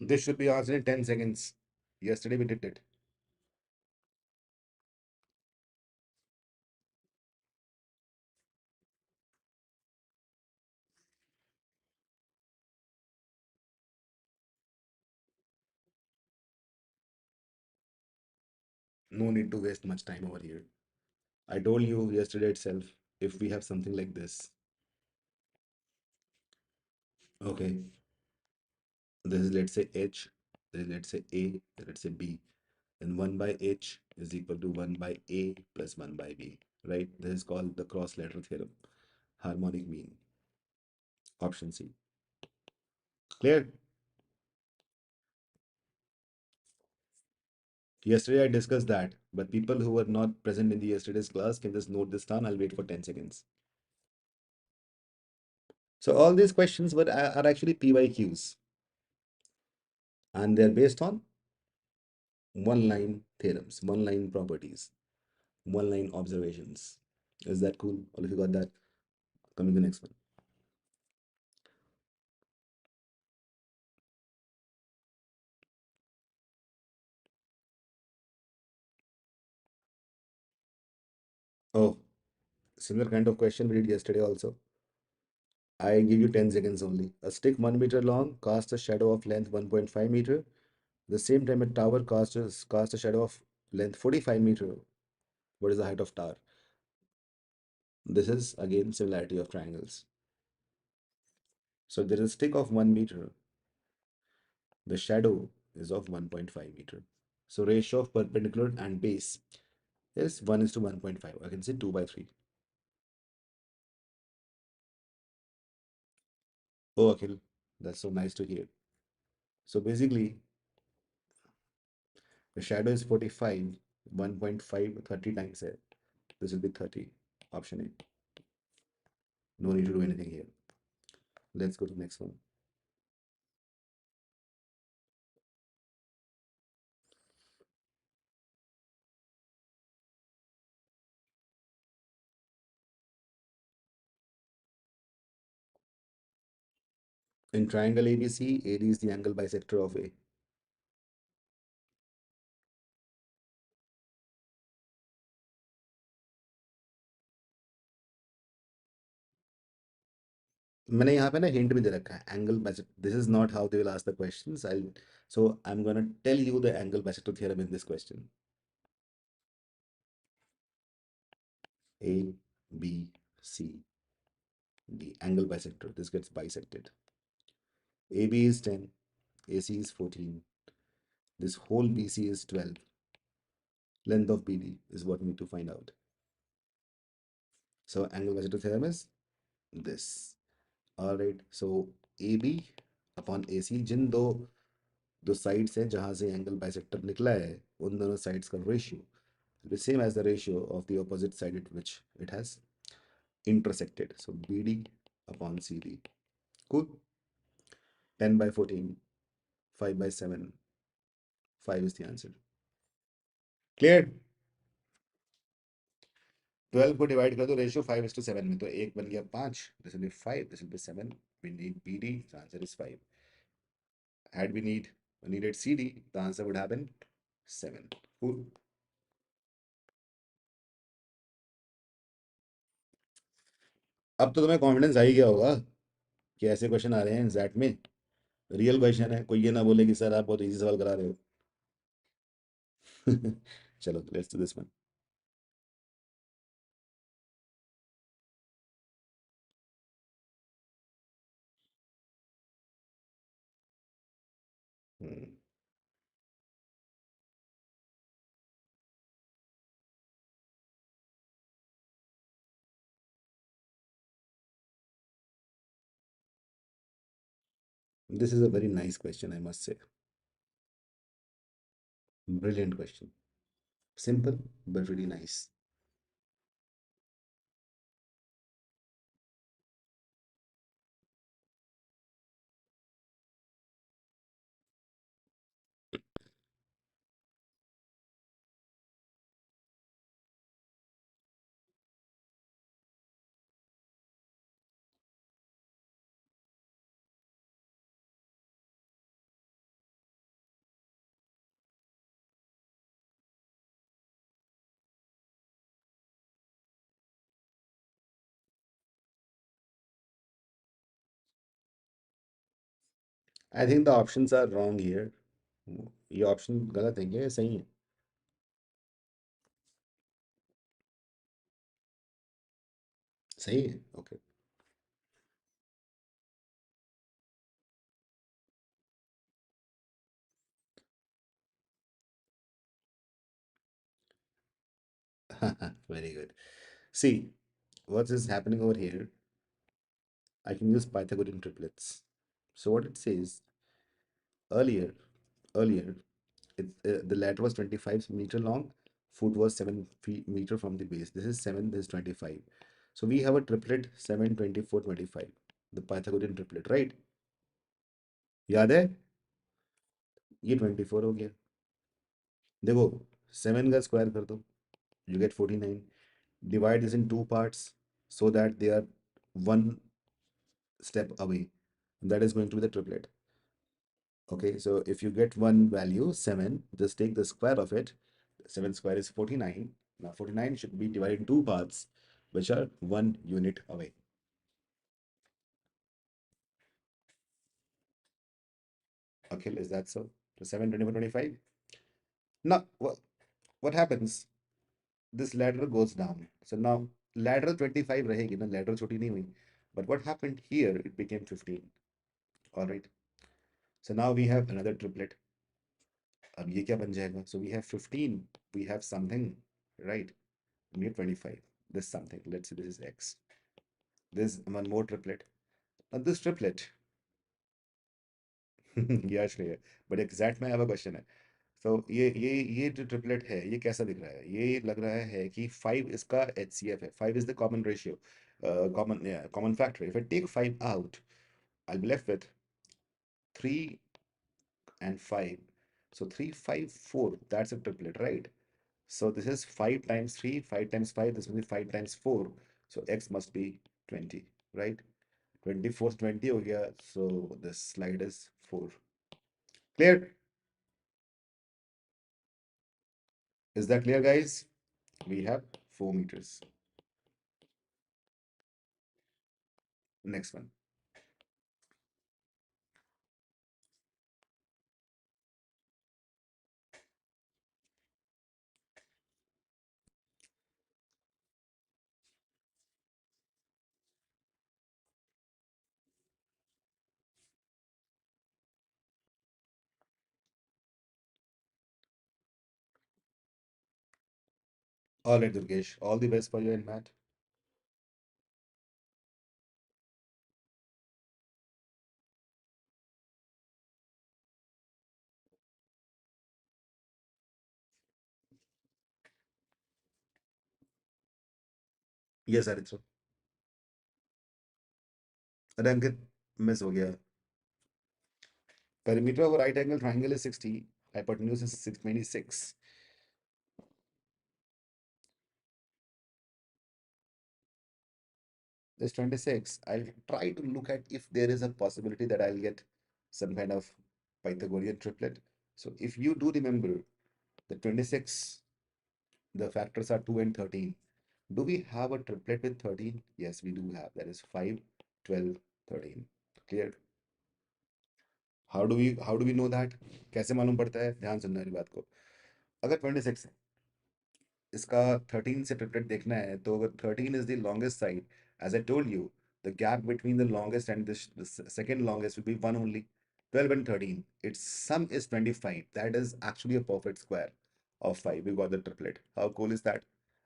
This should be answered in 10 seconds. Yesterday we did it. No need to waste much time over here. I told you yesterday itself, if we have something like this, okay, this is, let's say, H, this is, let's say, A, let's say B, and 1 by H is equal to 1 by A plus 1 by B, right? This is called the cross lateral theorem, harmonic mean. Option C. Clear? Yesterday I discussed that, but people who were not present in the yesterday's class can just note this down. I'll wait for 10 seconds. So all these questions are actually PYQs, and they're based on one line theorems, one line properties, one line observations. Is that cool? All of you got that? Coming to the next one. Oh, similar kind of question we did yesterday also. I give you 10 seconds only. A stick 1 meter long casts a shadow of length 1.5 meter. The same time a tower casts a shadow of length 45 meter. What is the height of tower? This is again similarity of triangles. So there is a stick of 1 meter. The shadow is of 1.5 meter. So ratio of perpendicular and base is 1 is to 1.5. I can say 2 by 3. Oh, Akhil, that's so nice to hear. So basically, The shadow is 45, 1.5, 30 times it. This will be 30. Option A. No need to do anything here. Let's go to the next one. In triangle ABC, AD is the angle bisector of A. मैंने यहाँ पे ना hint भी दे रखा है angle bisector. This is not how they will ask the questions. I so I am gonna tell you the angle bisector theorem in this question. A, B, C, D. Angle bisector. This gets bisected. AB is 10, AC is 14. This whole BC is 12. Length of BD is what we need to find out. So angle bisector theorem is this. All right. So AB upon AC, जिन दो sides हैं जहां से angle bisector निकला है उन दोनों sides का ratio the same as the ratio of the opposite side at which it has intersected. So BD upon CD. Cool. 10 by 14, 5 by 7. 5 is the answer. Clear? 12 को डिवाइड कर दो रेशियो 5:7 में तो एक बन गया 5. This will be 5, this will be 7. We need BD, the answer is 5. Had we needed CD, the answer would have been 7. Cool. अब तो तुम्हें कॉन्फिडेंस आ ही गया होगा कि ऐसे क्वेश्चन आ रहे हैं एग्जैक्ट में. रियल क्वेश्चन है, कोई ये ना बोले कि सर आप बहुत इजी सवाल करा रहे हो. चलो let's do this one. This is a very nice question, I must say. Brilliant question. Simple but really nice. I think the options are wrong here. ये ऑप्शन गलत है क्या या सही है? सही है. Okay. Very good. See, what is happening over here? I can use Pythagorean triplets. So what it says earlier, earlier, the ladder was 25 meter long, foot was 7 meter from the base. This is 7, this is 25. So we have a triplet 7, 24, 25. The Pythagorean triplet, right? याद है? ये 24 हो गया. देखो 7 का square कर दो, you get 49. Divide this in two parts so that they are one step away. That is going to be the triplet. Okay, so if you get one value 7, just take the square of it. 7 square is 49. Now 49 should be divided in two parts which are 1 unit away. Okay, is that so? So 7, 24, 25. Now what happens? This ladder goes down. So now ladder 25 rahegi na, ladder choti nahi hui. But what happened here? It became 15. All right. So now we have another triplet. अब ये क्या बन जाएगा? So we have 15. We have something, right? We have 25. This something. Let's say this is X. There's one more triplet. Now this triplet, yeah, Shreya. But exact में I have a question है. तो ये जो triplet है ये कैसा दिख रहा है? ये लग रहा है कि 5 इसका HCF है। 5 is the common ratio, common factor. If I take 5 out, I'll be left with 3 and 5. So 3, 5, 4. That's a triplet, right? So this is 5 times 3, 5 times 5. This will be 5 times 4. So x must be 20, right? 24 20 हो गया. So this slide is 4. Clear? Is that clear, guys? We have 4 meters. Next one. All right, Durgesh. All the best for you in math. Yes, Aritro. अरे अंकित miss हो गया. Perimeter of a right angle triangle is 60. Hypotenuse is 626. There's 26. I'll try to look at if there is a possibility that I'll get some kind of Pythagorean triplet. So if you do remember the 26, the factors are 2 and 13. Do we have a triplet with 13? Yes, we do have. That is 5, 12, 13. Clear? How do we know that? कैसे मालूम पड़ता है? ध्यान सुनना मेरी बात को. अगर 26 इसका 13 से ट्रिपलेट देखना है तो अगर 13 is the longest side, as I told you, the gap between the longest and the second longest will be one only. 12 and 13, its sum is 25. That is actually a perfect square of 5. We got the triplet. How cool is that?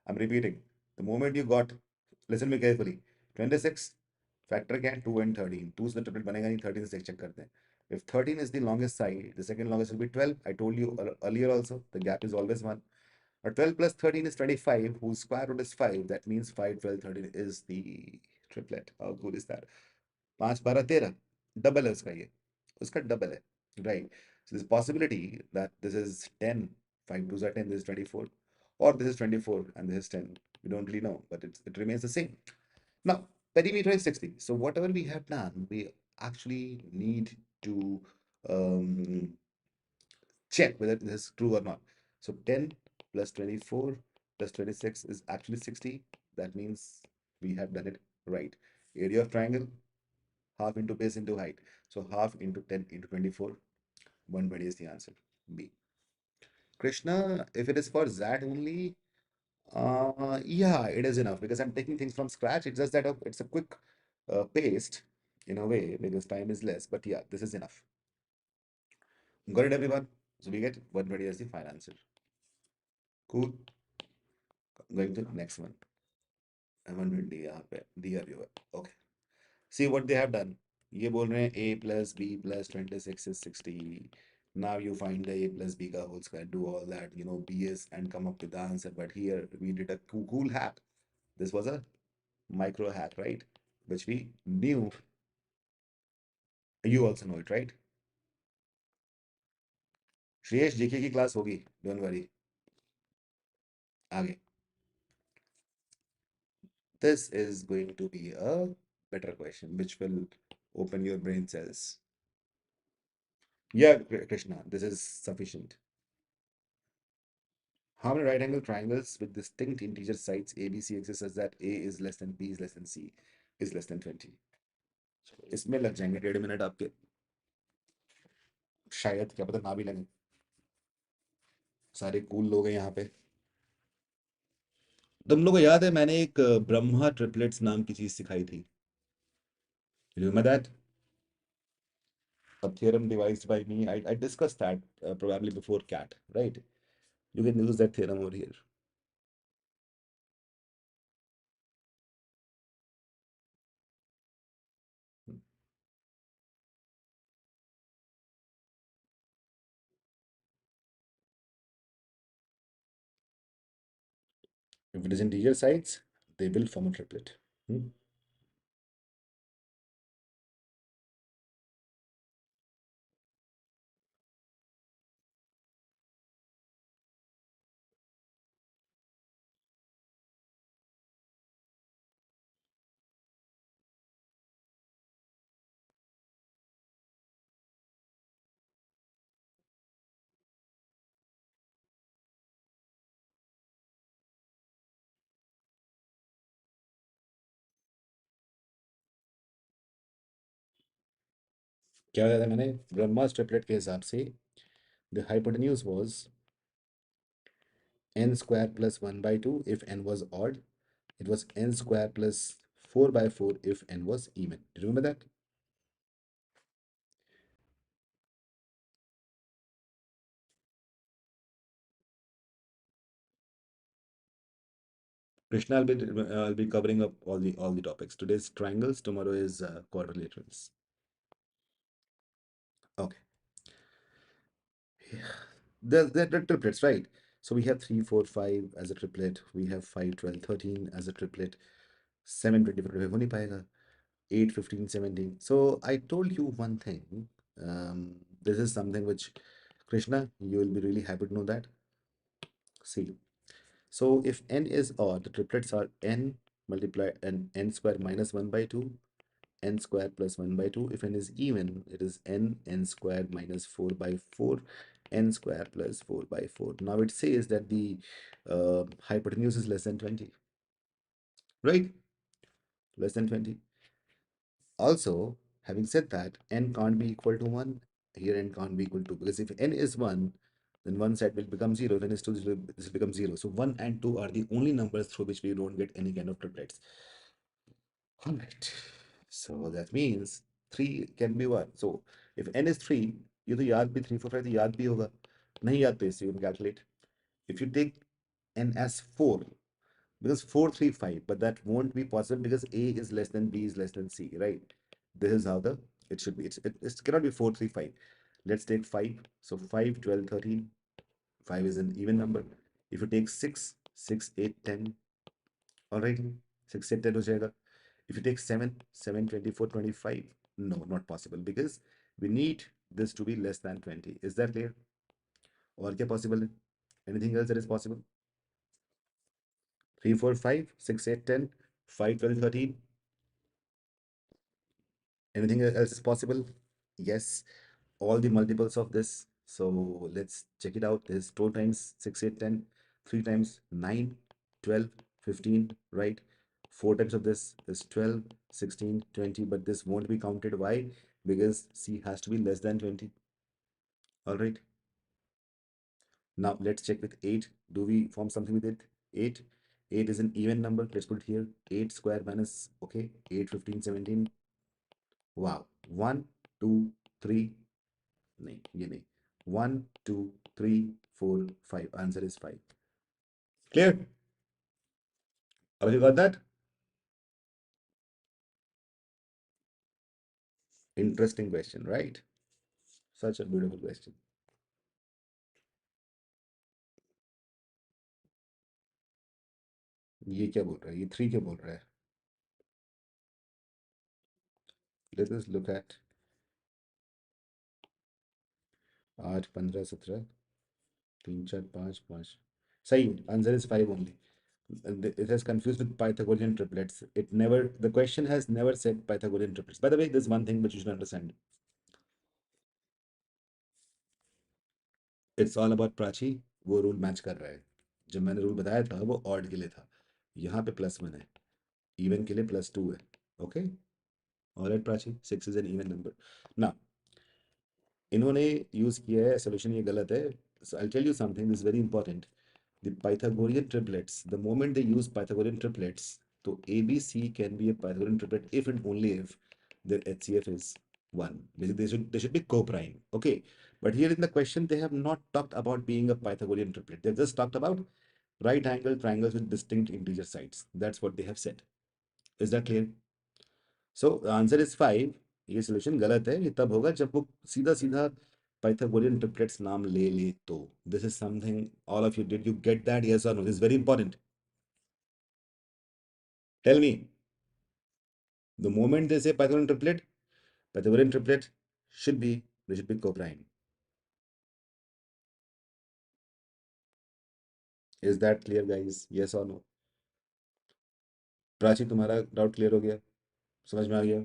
I'm repeating. The moment you got, listen me carefully, 26 factor क्या है? 2 and 13. 2 से triplet बनेगा नहीं, 13 से check करते हैं. If 13 is the longest side, the second longest will be 12. I told you earlier also, the gap is always 1. 12 plus 13 is 25, whose square root is 5. That means 5, 12, 13 is the triplet. How good is that? 5, 12, 13. Double है उसका ये. उसका double है. Right. So there's possibility that this is 10. 5 2s are 10, this is 24. Or this is 24 and this is 10. We don't really know, but it remains the same. Now, perimeter is 60. So whatever we have done, we actually need to um, check whether this is true or not. So 10 plus 24 plus 26 is actually 60. That means we have done it right. Area of triangle, half into base into height. So half into 10 into 24, 120 is the answer. B. Krishna, if it is for Z only, yeah, it is enough because I'm taking things from scratch. It's just that it's a quick paste in a way because time is less. But yeah, this is enough. Got it, everyone? So we get 120 as the final answer. Cool. Going to the next one. 120 यहाँ पे दिया भी हुआ है. Okay. See what they have done. ये बोल रहे हैं a plus b plus 26 is 60. Now you find the a plus b का whole square. Do all that, BS and come up with the answer. But here we did a cool hack. This was a micro hack, right? Which we knew. You also know it, right? Shreyas GK की class होगी. Don't worry. आगे. This is going to be a better question, which will open your brain cells. Yeah, Krishna, this is sufficient. How many right angle triangles with distinct integer sides A, B, C exist such that A is less than B is less than C is less than 20? इसमें लग जाएंगे 1.5 minute आपके. शायद, क्या पता ना भी लगे. सारे कूल लोग हैं यहाँ पे. तुम लोगों को याद है मैंने एक ब्रह्मा ट्रिपलेट्स नाम की चीज सिखाई थी. Remember that? A theorem devised by me. I discussed that probably before CAT, right? You can use that theorem over here. If it is integer sides, they will form a triplet. Hmm? क्या बताया था मैंने? ब्रह्मा's triplet के हिसाब से the hypotenuse was n square plus 1 by 2 if n was odd. It was n square plus 4 by 4 if n was even. Do you remember that? Krishna, I'll be covering up all the topics. Today's triangles, tomorrow is quadrilaterals. Okay. They're triplets, right? So we have 3, 4, 5 as a triplet. We have 5, 12, 13 as a triplet. 7, 24 हो नहीं पाएगा. 8, 15, 17. So I told you one thing. This is something which, Krishna, you will be really happy to know that. See, so if n is odd, the triplets are n multiplied and n square minus 1 by 2, n square plus 1 by 2. If n is even, it is n square minus 4 by 4, n square plus 4 by 4. Now it says that the hypotenuse is less than 20, right? Less than 20. Also, having said that, n can't be equal to 1. Here n can't be equal to, because if n is 1, then one side will become 0, then is 2, this will become 0. So 1 and 2 are the only numbers through which we don't get any kind of triplets. All right. So that means 3 can be 1. So if n is 3, you तो याद भी 3, 4, 5 तो याद भी होगा. नहीं याद तो इससे you can calculate. If you take n as 4, because 4, 3, 5, but that won't be possible because A is less than B is less than C, right? This is how the it should be. It cannot be 4, 3, 5. Let's take 5. So 5, 12, 13. 5 is an even number. If you take 6, 6, 8, 10. All right. 6, 8, 10 हो जाएगा. If you take 7, 7, 24, 25. No, not possible because we need this to be less than 20. Is that clear? और क्या possible है? Anything else that is possible? 3, 4, 5, 6, 8, 10, 5, 12, 13. Anything else is possible? Yes, all the multiples of this. So let's check it out. There's 2 times 6, 8, 10, 3 times 9, 12, 15, right? 4 times of this is 12, 16, 20, but this won't be counted. Why? Because C has to be less than 20. All right. Now let's check with 8. Do we form something with it? 8. 8 is an even number. Let's put it here. 8 square minus, okay, 8, 15, 17. Wow. 1, 2, 3. नहीं ये नहीं. 1, 2, 3, 4, 5. Answer is 5. Clear? Have you got that? Interesting question, right? Such a beautiful question. ये क्या बोल रहा है? ये 3 क्या बोल रहा है? Let us look at 8, 15, 17, 3, 4, 5, 5. सही. Answer is 5 only. It has confused with Pythagorean triplets. The question has never said Pythagorean triplets. By the way, there's one thing which you should understand. It's all about Prachi. वो rule match कर रहा है. जब मैंने rule बताया था वो odd के लिए था. यहाँ पे +1 है. इवन के लिए +2 है. Okay. Alright Prachi. 6 is an even number. ना इन्होंने यूज किया है सोल्यूशन, ये गलत है. So I'll tell you something. This is very important. The Pythagorean triplets. The moment they use Pythagorean triplets, so ABC can be a Pythagorean triplet if and only if their HCF is 1. Basically, they should be co-prime. Okay. But here in the question, they have not talked about being a Pythagorean triplet. They've just talked about right angle triangles with distinct integer sides. That's what they have said. Is that clear? So answer is 5. ये solution गलत है. ये तब होगा जब वो सीधा सीधा पाइथागोरियन ट्रिपलेट्स नाम ले ले तो. This is something all of you did you get that? Yes or no? This is very important. Tell me, the moment they say Pythagorean triplet they should be co-prime. Is that clear, guys? Yes or no? Prachi, तुम्हारा doubt clear हो गया? समझ में आ गया?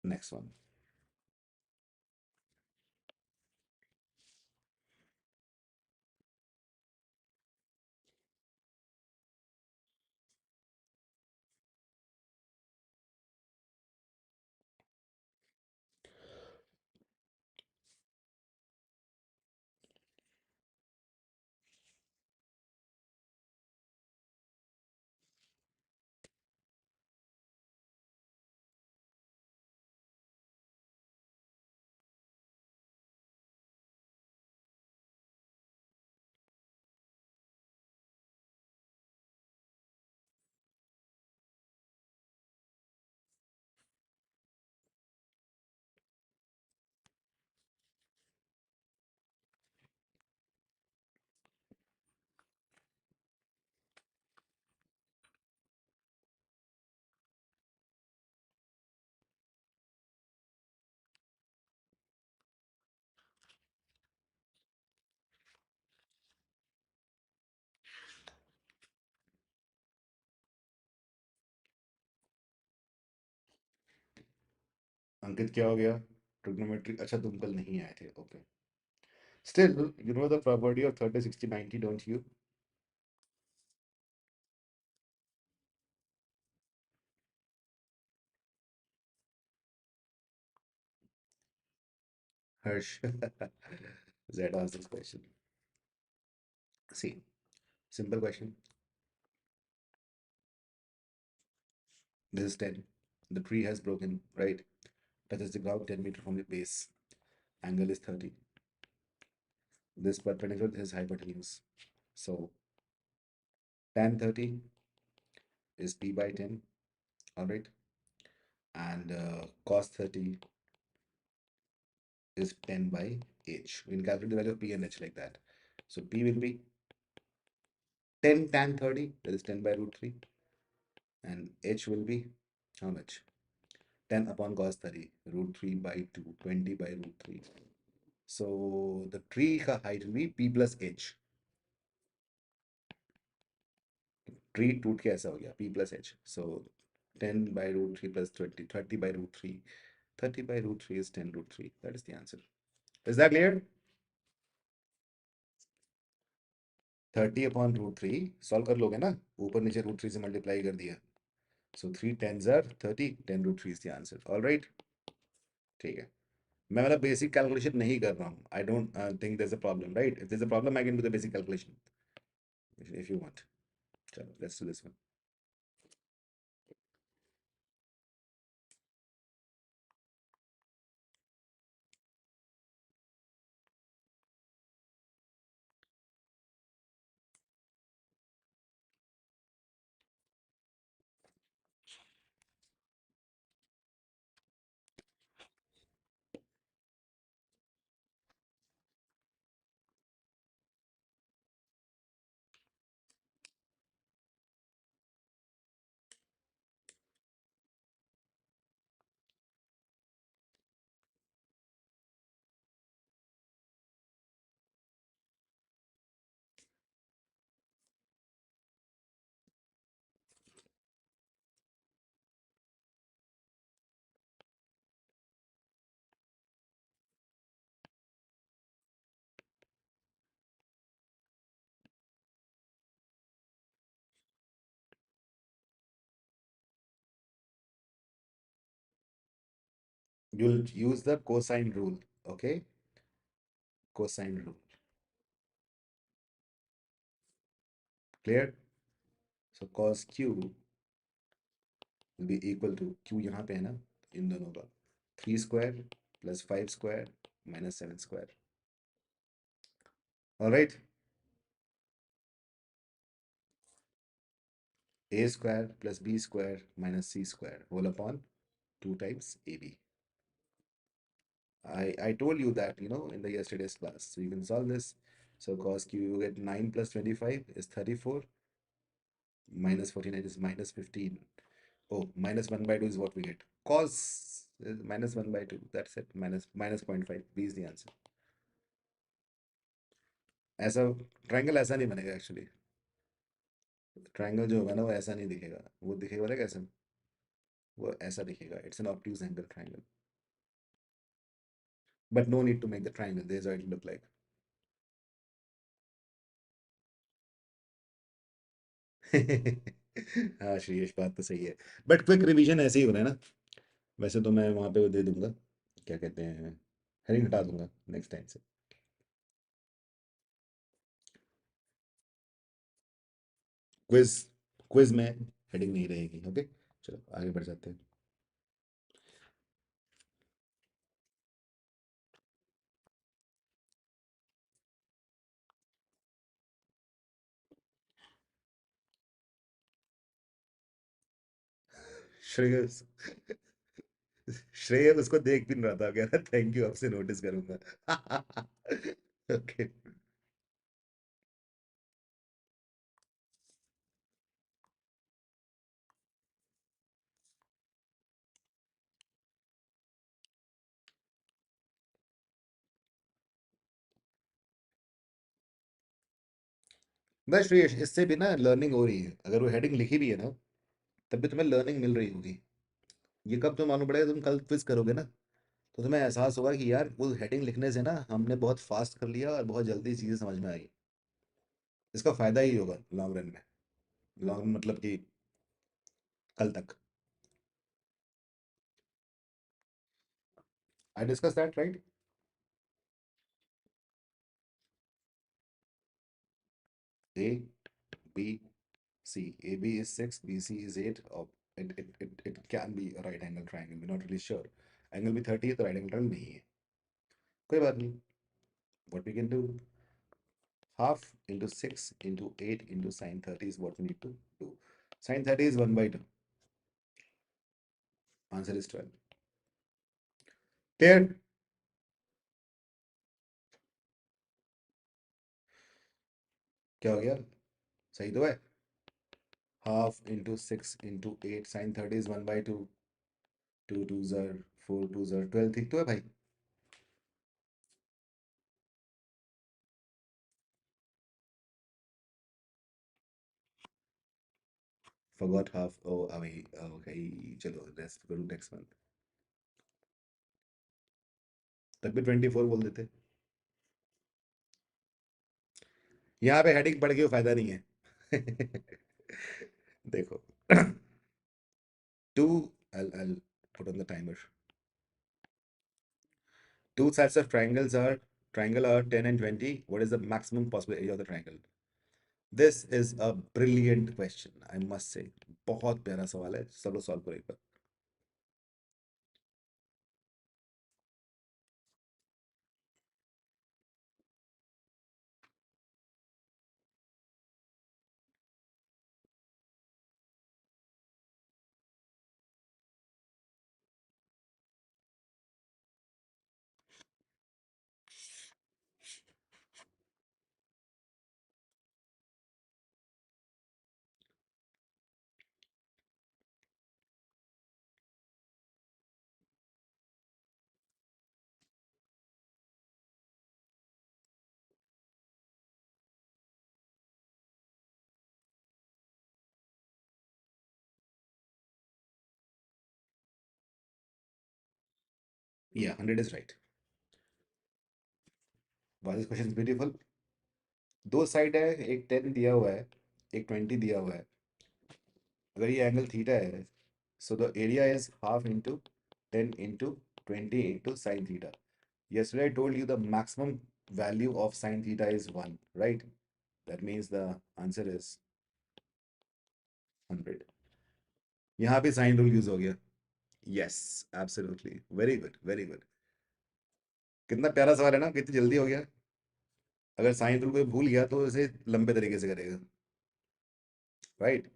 Next one. अंकित, क्या हो गया? Trigonometry, अच्छा तुम कल नहीं आए थे, okay. Still, you know the property of 30, 60, 90, don't you? Harsh. Z asked this question. See, simple question. This is 10. The tree has broken, right? Touches the ground 10 meters from the base. Angle is 30. This perpendicular is hypotenuse. So tan 30 is P by 10, all right? And cos 30 is 10 by H. We can calculate the value of P and H like that. So P will be 10 tan 30, that is 10 by root 3. And H will be how much? 10 upon cos 30, root 3 by 2, 20 by root 3. So the tree ka height will be P plus H. Tree टूट के ऐसा हो गया P plus H. So 10 by root 3 plus 20, 30 by root 3. 30 by root 3 is 10 root 3. That is the answer. Is that clear? 30 upon root 3 solve कर लोगे ना, ऊपर नीचे root 3 से मल्टीप्लाई कर दिया. So 3 tens are 30, 10 root 3 is the answer. All right. ठीक है. मैं मतलब बेसिक कैलकुलेशन नहीं कर रहा हूँ. I don't think there's a problem, right? If there's a problem, I can do the basic calculation if you want. चलो, let's do this one. You'll use the cosine rule, okay? Cosine rule. Clear? So cos Q will be equal to Q यहाँ पे है ना, इन दोनों का 3 square plus 5 square minus 7 square. All right? A square plus B square minus C square whole upon 2 times AB. I told you that, in the yesterday's class. So you can solve this. So cos q, you get 9 plus 25 is 34, minus 49 is minus 15. Oh, minus 1 by 2 is what we get. Cos is minus 1 by 2. That's it. Minus 0.5. B is the answer. ऐसा triangle ऐसा नहीं बनेगा actually. Triangle जो होगा ना वो ऐसा नहीं दिखेगा. वो दिखेगा ना कैसे? वो ऐसा दिखेगा. It's an obtuse angle triangle. But no need to make the triangle. There's what it look like. हाँ श्रेयस, बात तो सही है. बट क्विक रिवीजन ऐसे ही हो रहा है ना. वैसे तो मैं वहां पे वो दे दूंगा, क्या कहते हैं, हेडिंग हटा दूंगा नेक्स्ट टाइम से. क्विज क्विज में हेडिंग नहीं रहेगी. ओके, चलो आगे बढ़ जाते हैं. श्रेयस, श्रेय उसको देख भी नहीं रहा था, कह रहा थैंक यू, आपसे नोटिस करूंगा. ओके. बस श्रेयस, इससे भी ना लर्निंग हो रही है. अगर वो हेडिंग लिखी भी है ना, तब भी तुम्हें लर्निंग मिल रही होगी. ये कब तुम्हें मालूम पड़ेगा, तुम कल क्विज करोगे ना, तो तुम्हें एहसास होगा कि यार वो हेडिंग लिखने से ना हमने बहुत फास्ट कर लिया और बहुत जल्दी चीजें समझ में आई. इसका फायदा ही होगा लॉन्ग रन में. लॉन्ग मतलब कि कल तक. I discuss that right. A B C. A B is 6, B C is 8. It can be a right angle triangle. We're not really sure. Angle भी 30 है तो राइट एंगल ट्रायंगल नहीं है. कोई बात नहीं. What we can do, half into 6 into 8 into sine 30 is what we need to do. Sine 30 is 1 by 2. Answer is 12. Clear? क्या हो गया? सही तो है. Half into 6 into 8 sine 30 is 1 by 2. 2 2s are 4 2s are 12. ठीक तो है भाई. Forgot half. Oh, अभी okay. चलो rest करो next month. तब भी 24 बोल देते. यहाँ पे हेडिंग पढ़ के फायदा नहीं है. देखो. Two, I'll put on the timer. Two sides of triangle are 10 and 20. What is the maximum possible area of the triangle? This is a brilliant question, I must say. बहुत प्यारा सवाल है. सब लोग सॉल्व करो एक बार. Yeah, 100 is right. Why this question is beautiful? दो side है, एक 10 दिया हुआ है, एक 20 दिया हुआ है. अगर ये एंगल थीटा है, so the area is half into 10 into 20 into sine theta. Yesterday I told you the maximum value of sine theta is 1, right? That means the answer is 100. यहाँ पे साइन रूल यूज हो गया. Yes, absolutely. Very good, very good. कितना प्यारा सवाल है ना, कितनी जल्दी हो गया. अगर साइन रूल कोई भूल गया तो इसे लंबे तरीके से करेगा. Right.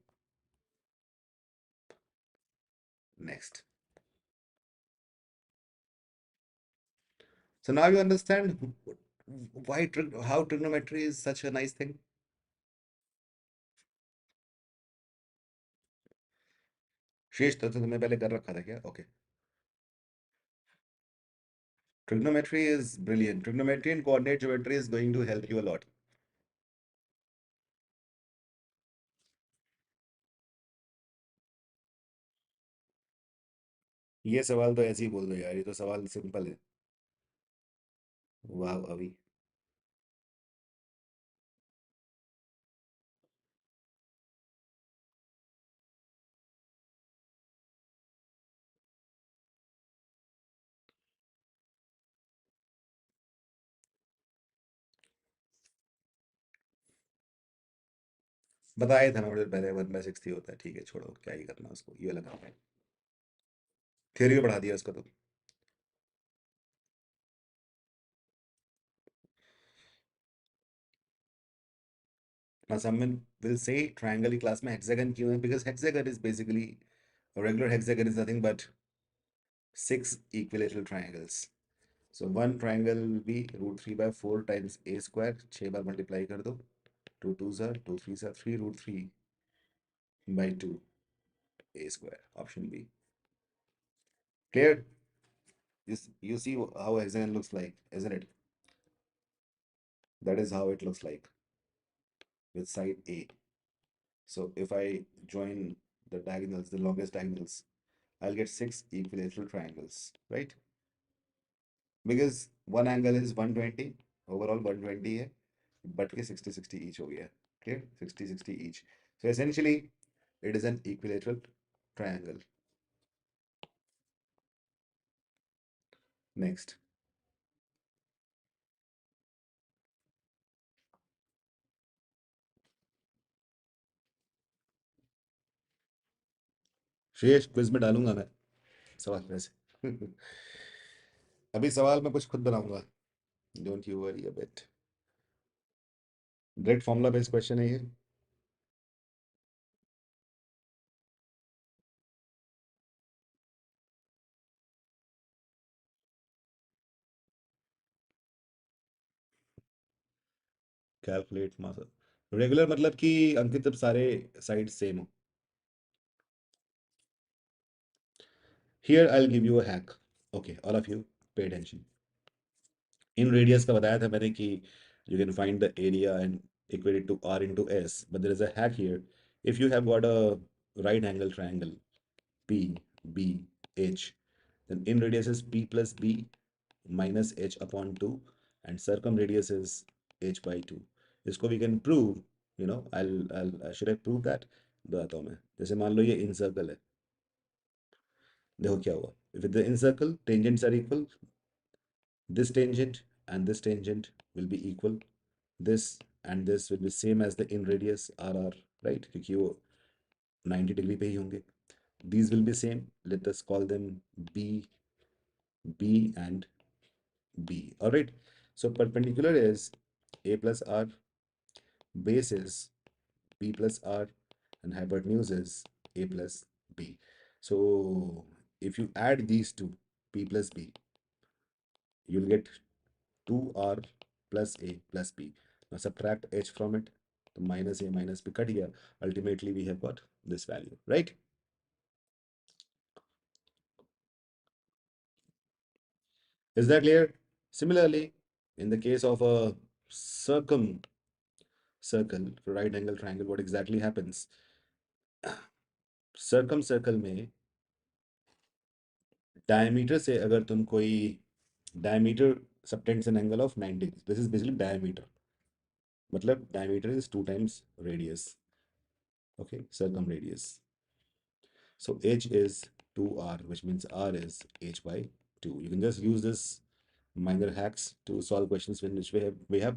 Next. So now you understand How trigonometry is such a nice thing? शेष तो तुमने पहले कर रखा था क्या? Okay. Trigonometry is brilliant. Trigonometry and coordinate geometry is going to help you a lot. ये सवाल तो ऐसे ही बोल दो यार, ये तो सवाल सिंपल है। वाह अभी। बताया था ना मुझे पहले, 1/60 होता है, ठीक है छोड़ो, क्या ही करना उसको, ये लगा है। थियरी में बढ़ा दिया उसको तो। Now someone will say triangle की क्लास में hexagon क्यों है? Because hexagon is basically, a regular hexagon is nothing but six equilateral triangles. So one triangle will be root 3 by 4 times a square, 6 bar multiply कर दो, 2 2s are 2 3s are 3 root 3 by 2 a square, option B. Clear? You see how hexagon looks like, isn't it? That is how it looks like with side A. So if I join the diagonals, the longest diagonals, I'll get six equilateral triangles, right? Because one angle is 120, overall 120 है, but के 60 60 each हो गया, clear? 60 60 each. So essentially, it is an equilateral triangle. Next. Shreyas quiz में डालूंगा मैं सवाल वैसे। अभी सवाल मैं कुछ खुद बनाऊंगा, don't you worry a bit. Direct formula based question है ये। कैलकुलेट मास, रेगुलर मतलब कि अंकित जब सारे साइड सेम हो। Here I will give you a hack. Okay all of you pay attention. In radius का बताया था मैंने कि you can find the area and equate it to r into s, but there is a hack here. If you have got a right angle triangle p b h, then in radius is p plus b minus h upon 2 and circumradius is h by 2. इसको we can prove, I'll should I prove that? बताता हूँ मैं। जैसे मान लो ये इन circle है, देखो क्या हुआ। With the in circle tangents are equal, this tangent and this tangent will be equal, this and this will be same as the in radius rr, right? क्योंकि वो 90 degree पे ही होंगे। These will be same, let us call them b, b and b, all right? So perpendicular is a plus r, base is b plus r, and hypotenuse is a plus b. So if you add these two, p plus b, you'll get 2r plus a plus b. Now subtract h from it, the minus a minus b cut here. Ultimately, we have got this value, right? Is that clear? Similarly, in the case of a circum circle, right angle triangle, what exactly happens? Circumcircle में diameter से अगर तुम कोई diameter subtends an angle of 90, this is basically diameter, मतलब diameter is 2 times radius, okay, circumradius. So h is 2r, which means r is h by 2. You can just use this minor hacks to solve questions in which we have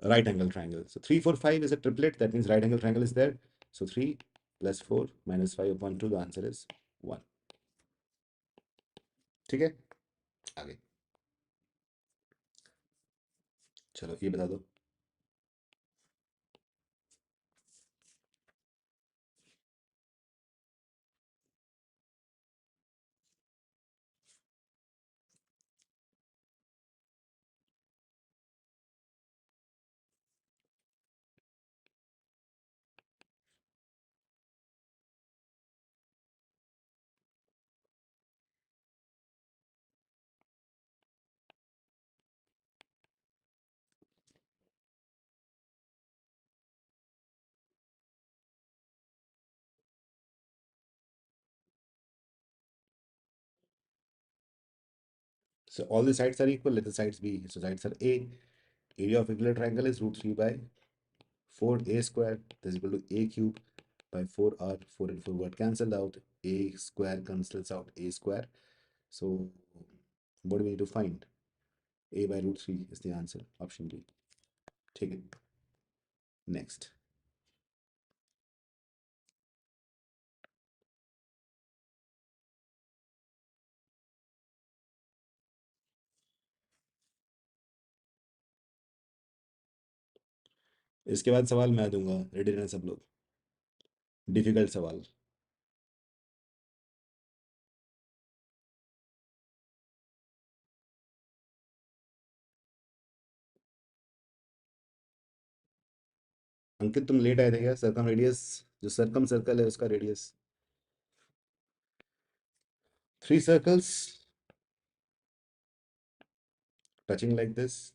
a right angle triangle. So 3 4 5 is a triplet, that means right angle triangle is there. So 3 plus 4 minus 5 upon 2, the answer is 1. ठीक है, आगे चलो ये बता दो। So all the sides are equal, let the sides be, so sides are A. Area of regular triangle is root 3 by 4a square. This is equal to a cube by 4r. 4 and 4 word cancelled out. A square cancels out a square. So what do we need to find? A by root 3 is the answer. Option B. Take it. Next. इसके बाद सवाल मैं दूंगा, ready रहना सब लोग। Difficult सवाल। अंकित तुम लेट आए थे क्या? सरकम रेडियस, जो सरकम सर्कल है उसका radius, 3 circles touching like this,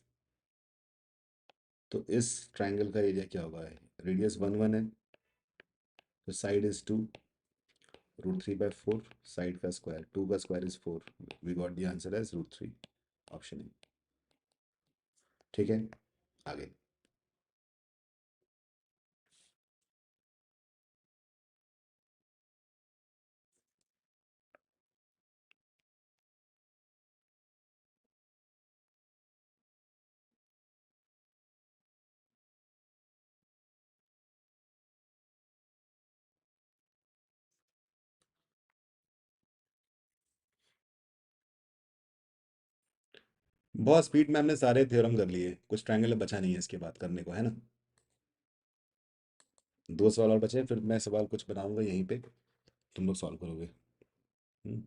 तो इस ट्राइंगल का एरिया क्या होगा? रेडियस 1 1 है, तो side is 2, root 3 by 4, side का स्क्वायर, 2 का square is 4, we got the answer as root 3। Option A. ठीक है, आगे। बहुत स्पीड में हमने सारे थ्योरम कर लिए, कुछ ट्रायंगल बचा नहीं है इसके बाद करने को, है ना? 2 सवाल और बचे, फिर मैं सवाल कुछ बनाऊंगा यहीं पे, तुम लोग सॉल्व करोगे। हम्म।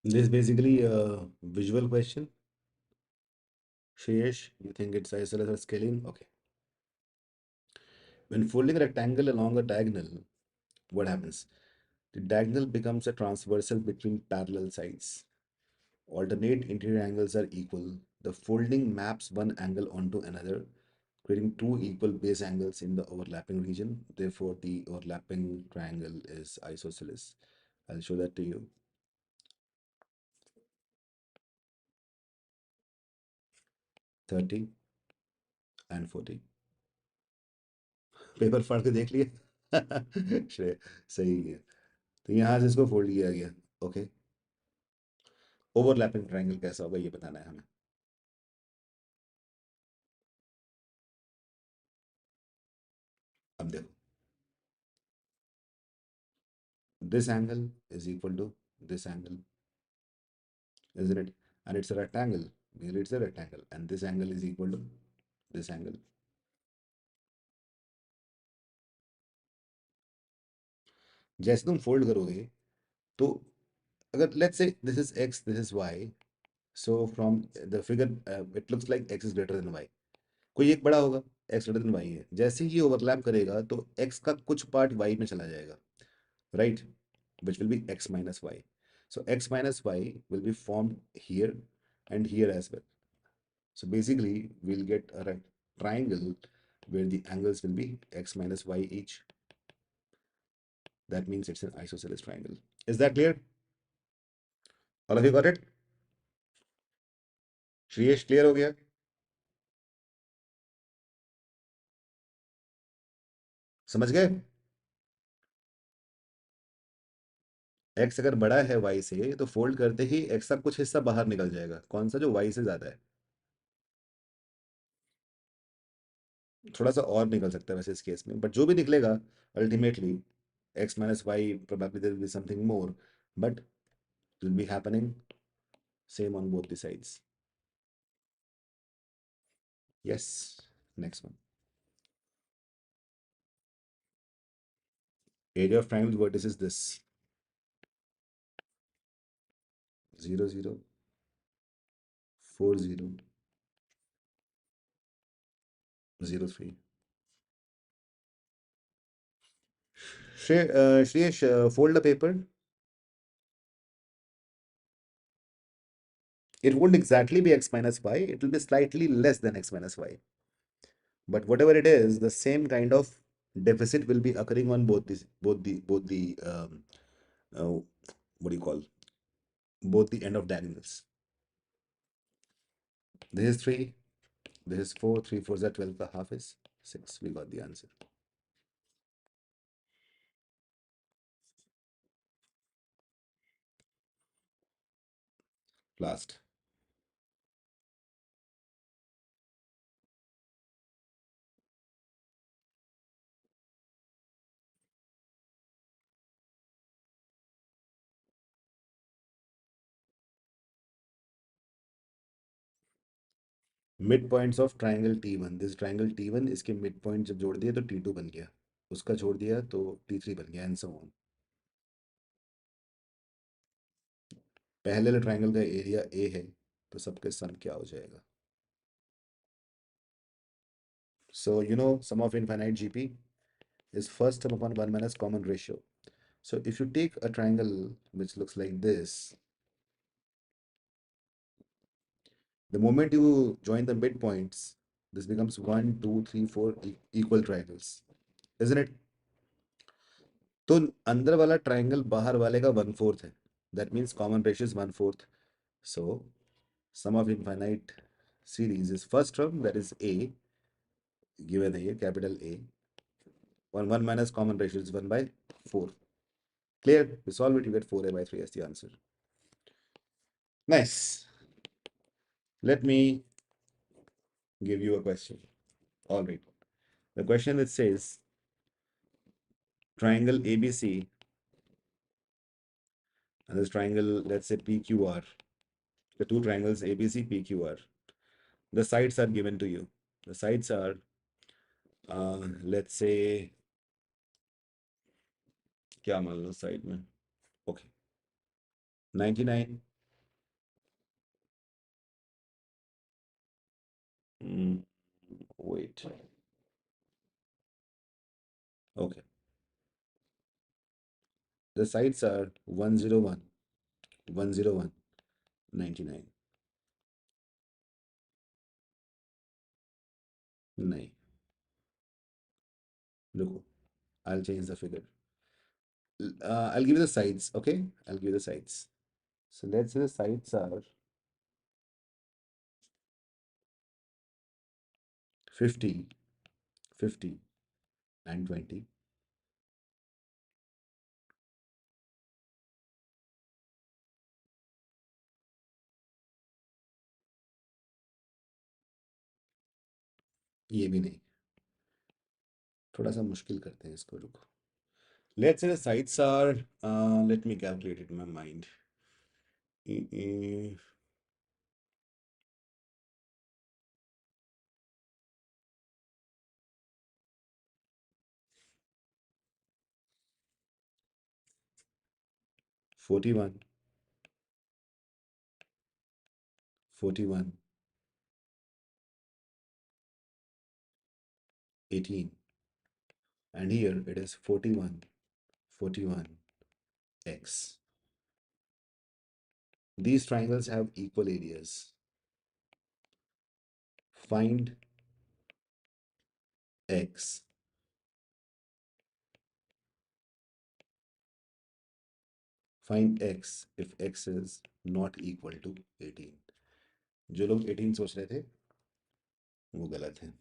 This is basically a visual question. Shreyesh, you think it's isosceles or scalene? Okay. When folding a rectangle along a diagonal, what happens? The diagonal becomes a transversal between parallel sides. Alternate interior angles are equal. The folding maps one angle onto another, creating two equal base angles in the overlapping region. Therefore, the overlapping triangle is isosceles. I'll show that to you. 30 and 40. Paper फाड़ के देख लिया। श्रेय, सही है। तो यहाँ से इसको फोल्ड किया गया। ओके, ओवरलैपिंग ट्रायंगल कैसा होगा ये बताना है हमें। अब देखो, this angle is equal to this angle, isn't it? And it's a rectangle, really it's a rectangle, and this angle is equal to this angle. जैसे तुम फोल्ड करोगे, तो अगर let's say this is x, this is y, so from the figure it looks like x is greater than y, कोई एक बड़ा होगा, x greater than y है। जैसे ही ये ओवरलैप करेगा तो x का कुछ पार्ट y में चला जाएगा, right, which will be x minus y. So x minus y will be formed here and here as well. So basically we'll get a triangle where the angles will be x minus y each. That means it's an isosceles triangle. Is that clear? All of you got it? Shreyas clear हो गया? समझ गए? X अगर बड़ा है Y से तो fold करते ही एक्स का कुछ हिस्सा बाहर निकल जाएगा, कौन सा, जो वाई से ज्यादा है। थोड़ा सा और निकल सकता है वैसे इस केस में, बट जो भी निकलेगा ultimately x minus y, probably there will be something more, but it will be happening same on both the sides. Yes. Next one. Area of triangle vertex is this: 0 0 4 0 0 3. Shreyesh, fold the paper. It won't exactly be x minus y, it will be slightly less than x minus y. But whatever it is, the same kind of deficit will be occurring on both the what do you call, both the end of diagonals. This is 3, this is 4, 3 4s are 12, the half is 6. We got the answer. Last. Mid points of triangle T1, this triangle T1, इसके mid point जब जोड़ दिए तो T2 बन गया, उसका छोड़ दिया तो T3 बन गया, एंड सो ऑन। पहले वाले ट्राइंगल का एरिया A है, तो सबके सम क्या हो जाएगा? So you know sum of infinite GP is first term upon 1 minus common ratio. So if you take a triangle which looks like this, the moment you join the midpoints, this becomes 1 2 3 4 equal triangles, isn't it? तो अंदर वाला triangle बाहर वाले का 1/4 है, that means common ratio is 1/4. So sum of infinite series is first term, that is A, given here capital A, 1 minus common ratio is 1 by 4. Clear? We solve it, you get 4A by 3 as the answer. Nice. Let me give you a question. All right. The question that says triangle ABC and this triangle, let's say PQR, the two triangles ABC, PQR. The sides are given to you. The sides are, let's say, क्या मान लो side में? Okay. 99. Mm, wait. Okay. The sides are 101, 101, 99. नहीं, look, I'll change the figure. I'll give you the sides, okay? I'll give you the sides. So let's say the sides are 50, 50, and 20. ये भी नहीं, थोड़ा सा मुश्किल करते हैं इसको, रुको. Let's say the sides are, let me calculate it in my mind. 41, 41, 18, and here it is 41, 41, x. These triangles have equal areas. Find x. Find x if x is not equal to 18. जो लोग 18 सोच रहे थे वो गलत है.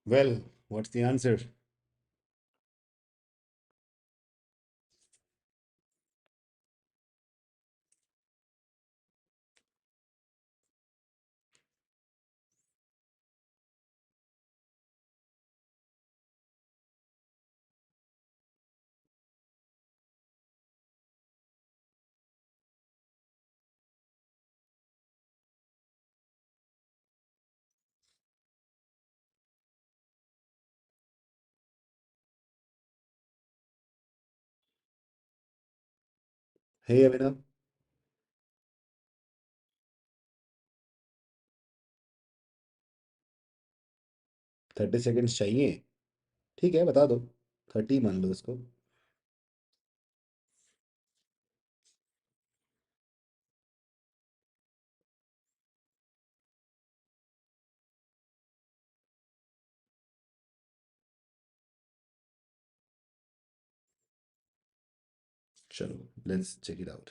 Well, what's the answer? Hey, Avina, 30 seconds चाहिए? ठीक है, बता दो। 30 मान लो इसको। चलो, let's check it out.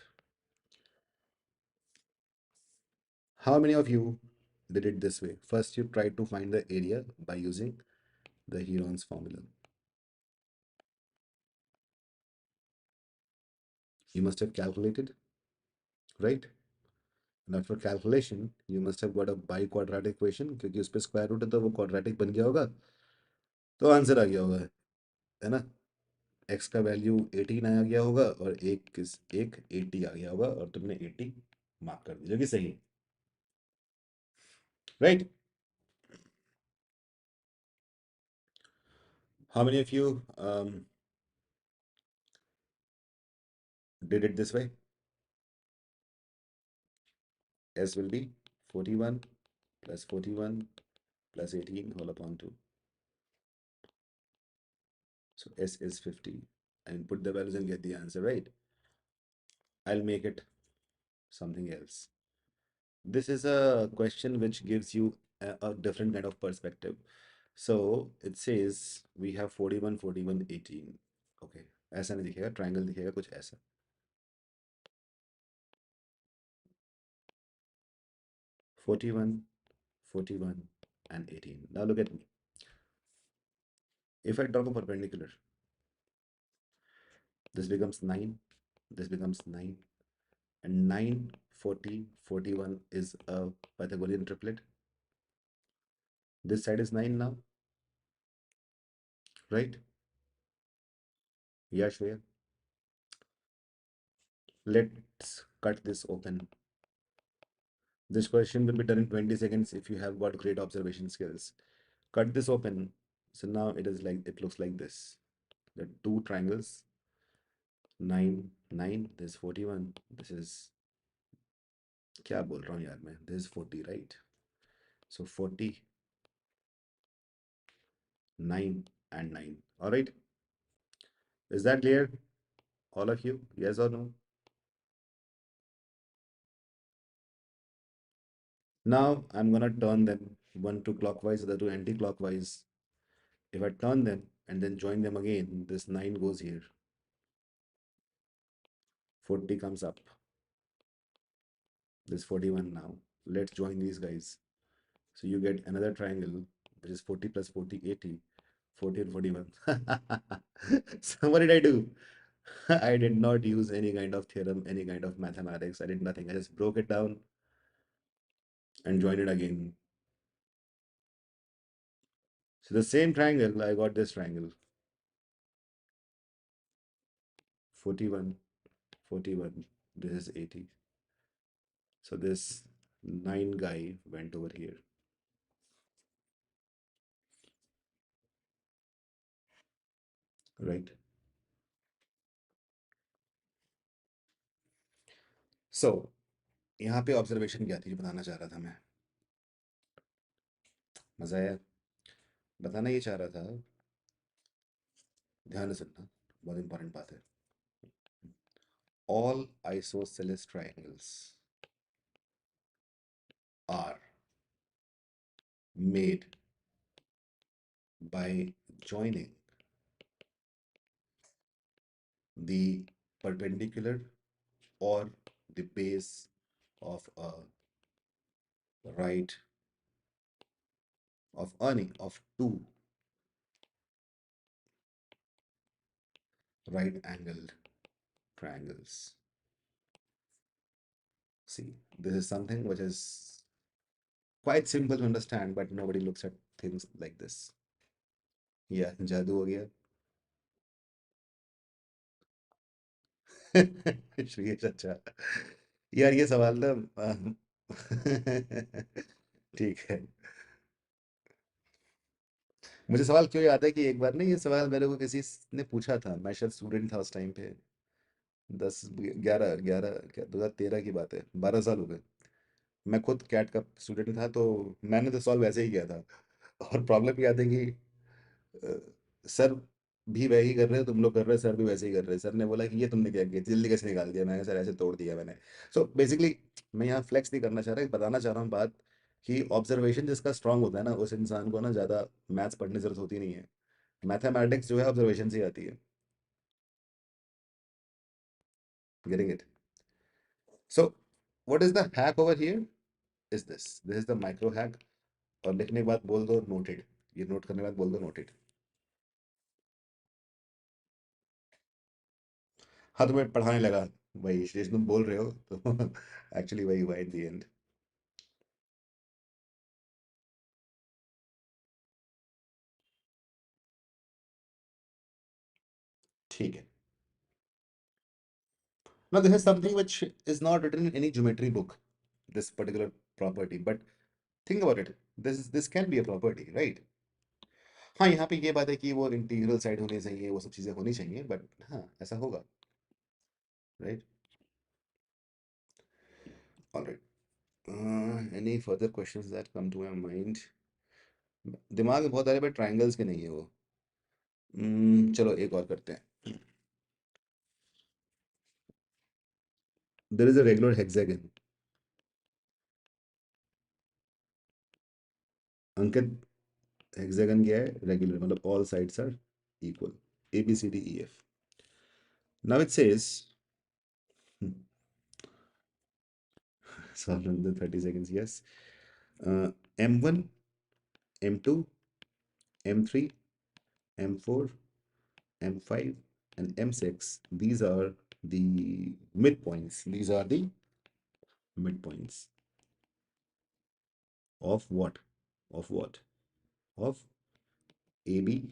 How many of you did it this way? First, you try to find the area by using the Heron's formula. You must have calculated, right? And after calculation, you must have got a biquadratic equation क्योंकि उस पे square root है तो वो quadratic बन गया होगा, तो आंसर आ गया होगा, है ना? एक्स का वैल्यू 18 आ गया होगा और एक 80 आ गया होगा और तुमने 80 मार्क कर दिया, जो कि सही है, right? How many of you did it this way? S will be 41 plus 41 plus 18 whole upon 2. So S is 50. And put the values and get the answer, right? I'll make it something else. This is a question which gives you a different kind of perspective. So it says we have 41, 41, 18. Okay. ऐसा नहीं दिखेगा, triangle दिखेगा कुछ ऐसा. 41, 41, and 18. Now look at me. If I draw a perpendicular, this becomes 9, this becomes 9, and 9, 40, 41 is a Pythagorean triplet. This side is 9 now, right? Yeah, Shreya. Let's cut this open. This question will be done in 20 seconds if you have got great observation skills. Cut this open. So now it is like, it looks like this. The two triangles, 9, 9, this is 41, this is, क्या बोल रहा हूँ यार मैं, this is 40, right? So 40, 9, and 9. All right. Is that clear? All of you? Yes or no? Now I'm gonna turn them, one to clockwise, the other to anti-clockwise. If I turn them and then join them again, this 9 goes here. 40 comes up. This 41 now. Let's join these guys. So you get another triangle, which is 40 plus 40, 80. 40 and 41. So what did I do? I did not use any kind of theorem, any kind of mathematics. I did nothing. I just broke it down and joined it again. So the same triangle, I got this triangle. 41, 41. This is 80. So this 9 guy went over here. Right? So यहाँ पे observation क्या थी जो बताना चाह रहा था मैं? मजा आया? बताना ये चाह रहा था, ध्यान से सुनना, बहुत इंपॉर्टेंट बात है. All isosceles triangles are made by joining the perpendicular or the base of a right of two right angled triangles. See, this is something which is quite simple to understand, but nobody looks at things like this. Yeah, जादू हो गया. श्रेयस अच्छा. यार ये सवाल ना ठीक है. मुझे सवाल क्यों याद है कि एक बार ना ये सवाल मेरे को किसी ने पूछा था. मैं शायद स्टूडेंट था उस टाइम पे. 2013 की बात है. 12 साल हो गए. मैं खुद कैट का स्टूडेंट था, तो मैंने तो सॉल्व वैसे ही किया था. और प्रॉब्लम क्या थी कि अ, सर भी वही कर रहे हो, तुम लोग कर रहे हो, सर भी वैसे ही कर रहे हैं. सर ने बोला कि ये तुमने क्या किया, जल्दी कैसे निकाल दिया. मैंने सर ऐसे तोड़ दिया मैंने. सो बेसिकली मैं यहाँ फ्लेक्स नहीं करना चाह रहा, बताना चाह रहा हूँ बात कि ऑब्जर्वेशन जिसका स्ट्रांग होता है ना, उस इंसान को ना ज़्यादा मैथ्स पढ़ने की जरूरत होती नहीं है. मैथमेटिक्स जो है ऑब्जर्वेशन से ही आती है. Getting it. So what is the hack over here is this is the micro hack. और लिखने के बाद बोल दो नोटेड. ये नोट करने के बाद बोल दो नोटेड. हाँ, तो मैं पढ़ाने लगा. वही इसलिए तुम बोल रहे हो तो एक्चुअली वही हुआ इन द एंड. ठीक है. Now, this is something which is not written in any geometry book, this particular property. But think about it. This can be a property, right? हाँ, यहाँ पे ये बात है कि वो इंटीग्रल साइड होनी चाहिए, वो सब चीज़ें होनी चाहिए, बट हाँ, ऐसा होगा, right? All right. Any further questions that come to my mind? दिमाग में बहुत आ रहे, बट ट्राइंगल्स के नहीं है वो. चलो एक और करते हैं. There is a regular hexagon. Ankit, hexagon क्या है? रेगुलर मतलब all sides are equal. A B C D E F. Now it says, solve in the 30 seconds, yes. M1, M2, M3, M4, M5, and M6. These are the midpoints. These are the midpoints of what? Of what? Of AB,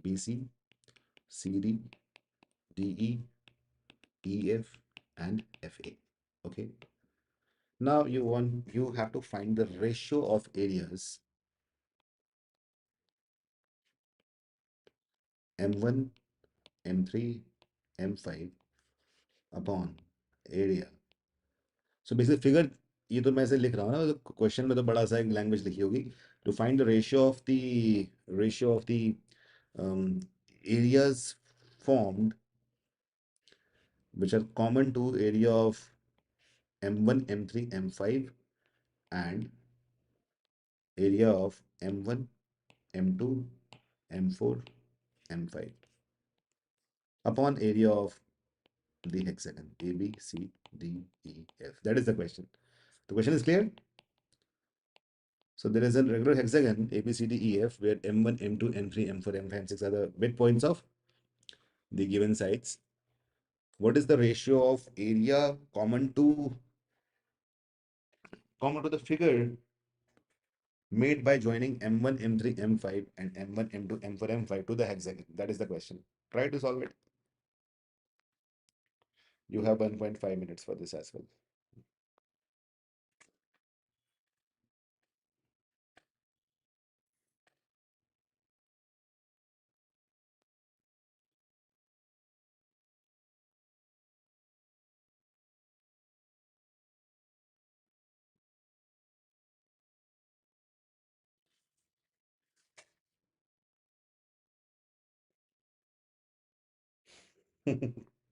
BC, CD, DE, EF, and FA. Okay. Now you have to find the ratio of areas M1, M3, M5 upon area. So basically figure, ये तो मैं ऐसे लिख रहा हूँ ना, तो question में तो बड़ा सा एक लैंग्वेज लिखी होगी. To find the ratio of the areas formed which are common to area of M1, M3, M5 and area of M1, M2, M4, M5 upon area of the hexagon A, B, C, D, E, F. That is the question. The question is clear? So there is a regular hexagon A, B, C, D, E, F where M1, M2, M3, M4, M5, M6 are the midpoints of the given sides. What is the ratio of area common to the figure made by joining M1, M3, M5 and M1, M2, M4, M5 to the hexagon? That is the question. Try to solve it. You have 1.5 minutes for this as well.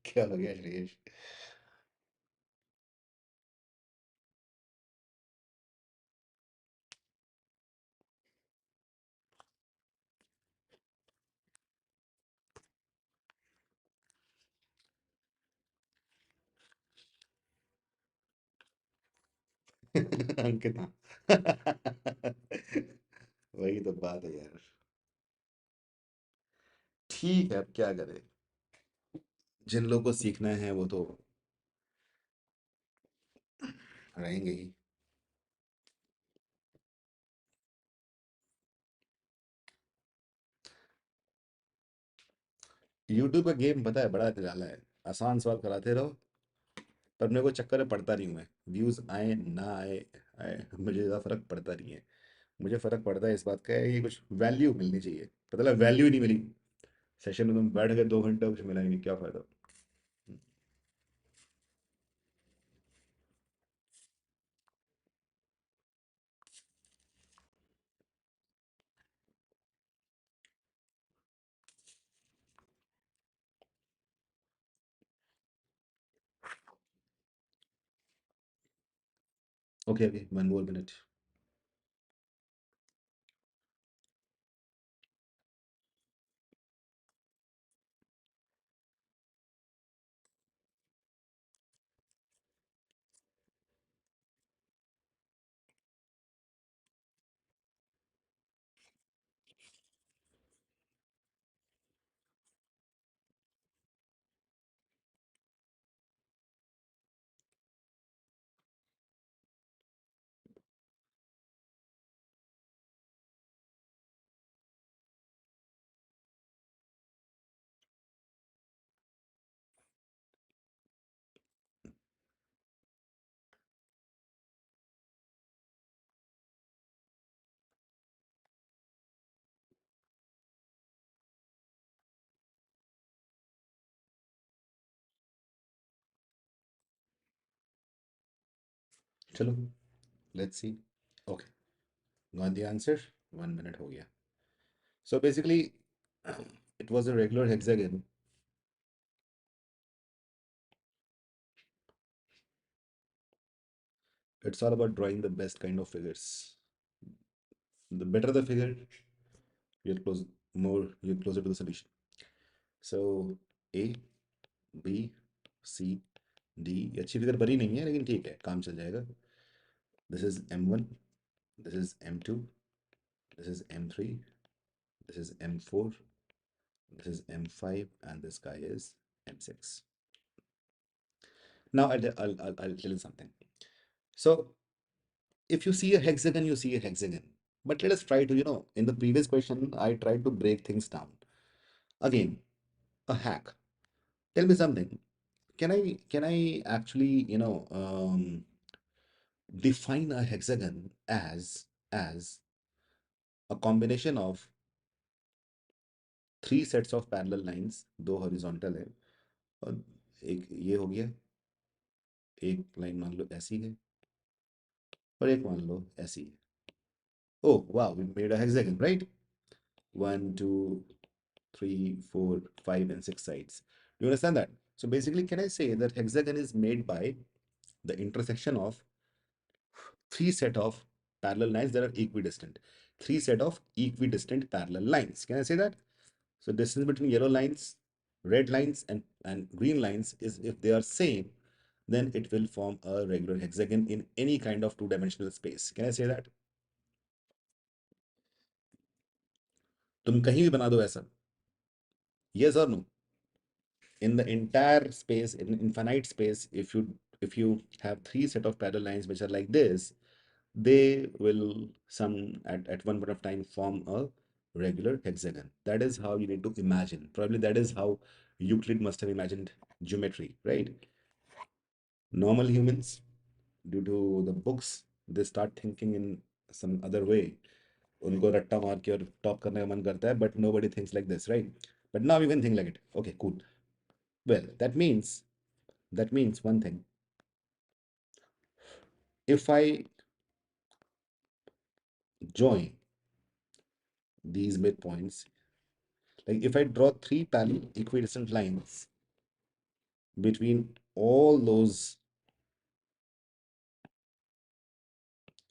क्या हो गया श्रेयस? अंकित. वही तो बात है यार. ठीक है, अब क्या करें. जिन लोगों को सीखना है वो तो रहेंगे ही। यूट्यूब का गेम पता है बड़ा निराला है। आसान सवाल कराते रहो, पर मेरे को चक्कर में पड़ता नहीं हूँ मैं। व्यूज आए ना आए मुझे ज़्यादा फर्क पड़ता नहीं है। मुझे फर्क पड़ता है इस बात का है कि कुछ वैल्यू मिलनी चाहिए, पता लगा वैल्यू ही नहीं मिली। सेशन में तुम बैठ गए 2 घंटे, कुछ मिला ही नहीं, क्या फायदा। Okay okay, 1 more minute। चलो, let's see. Okay, got the answer. 1 minute हो गया। So basically it was a regular hexagon. It's all about drawing the best kind of figures. The better the figure, you're close, more you're closer to the solution. So A, B, C, D, ये अच्छी figure बनी नहीं है लेकिन ठीक है, काम चल जाएगा। This is M1, this is M2, this is M3, this is M4, this is M5, and this guy is M6. Now I'll tell you something. So if you see a hexagon, you see a hexagon. But let us try to, in the previous question, I tried to break things down. Again, a hack. Tell me something. Can I actually, define a hexagon as a combination of three sets of parallel lines, दो horizontal है, और एक ये हो गया, एक line मान लो ऐसी है, और एक मान लो ऐसी है. Oh, wow, we made a hexagon, right? One, two, three, four, five, and six sides. Do you understand that? So basically, can I say that hexagon is made by the intersection of three set of parallel lines that are equidistant? Three set of equidistant parallel lines. Can I say that? So distance between yellow lines, red lines, and green lines is, if they are same, then it will form a regular hexagon in any kind of two-dimensional space. Can I say that? तुम कहीं भी बना दो ऐसा. Yes or no? In the entire space, in infinite space, if you have three set of parallel lines which are like this, they will some at one point of time form a regular hexagon. That is how you need to imagine. Probably that is how Euclid must have imagined geometry, right? Normal humans, due to the books, they start thinking in some other way. उनको रट्टा मार के और top करने का मन करता है, but nobody thinks like this, right? But now you can think like it. Okay, cool. Well, that means one thing. If I join these midpoints, like if I draw three parallel equidistant lines between all those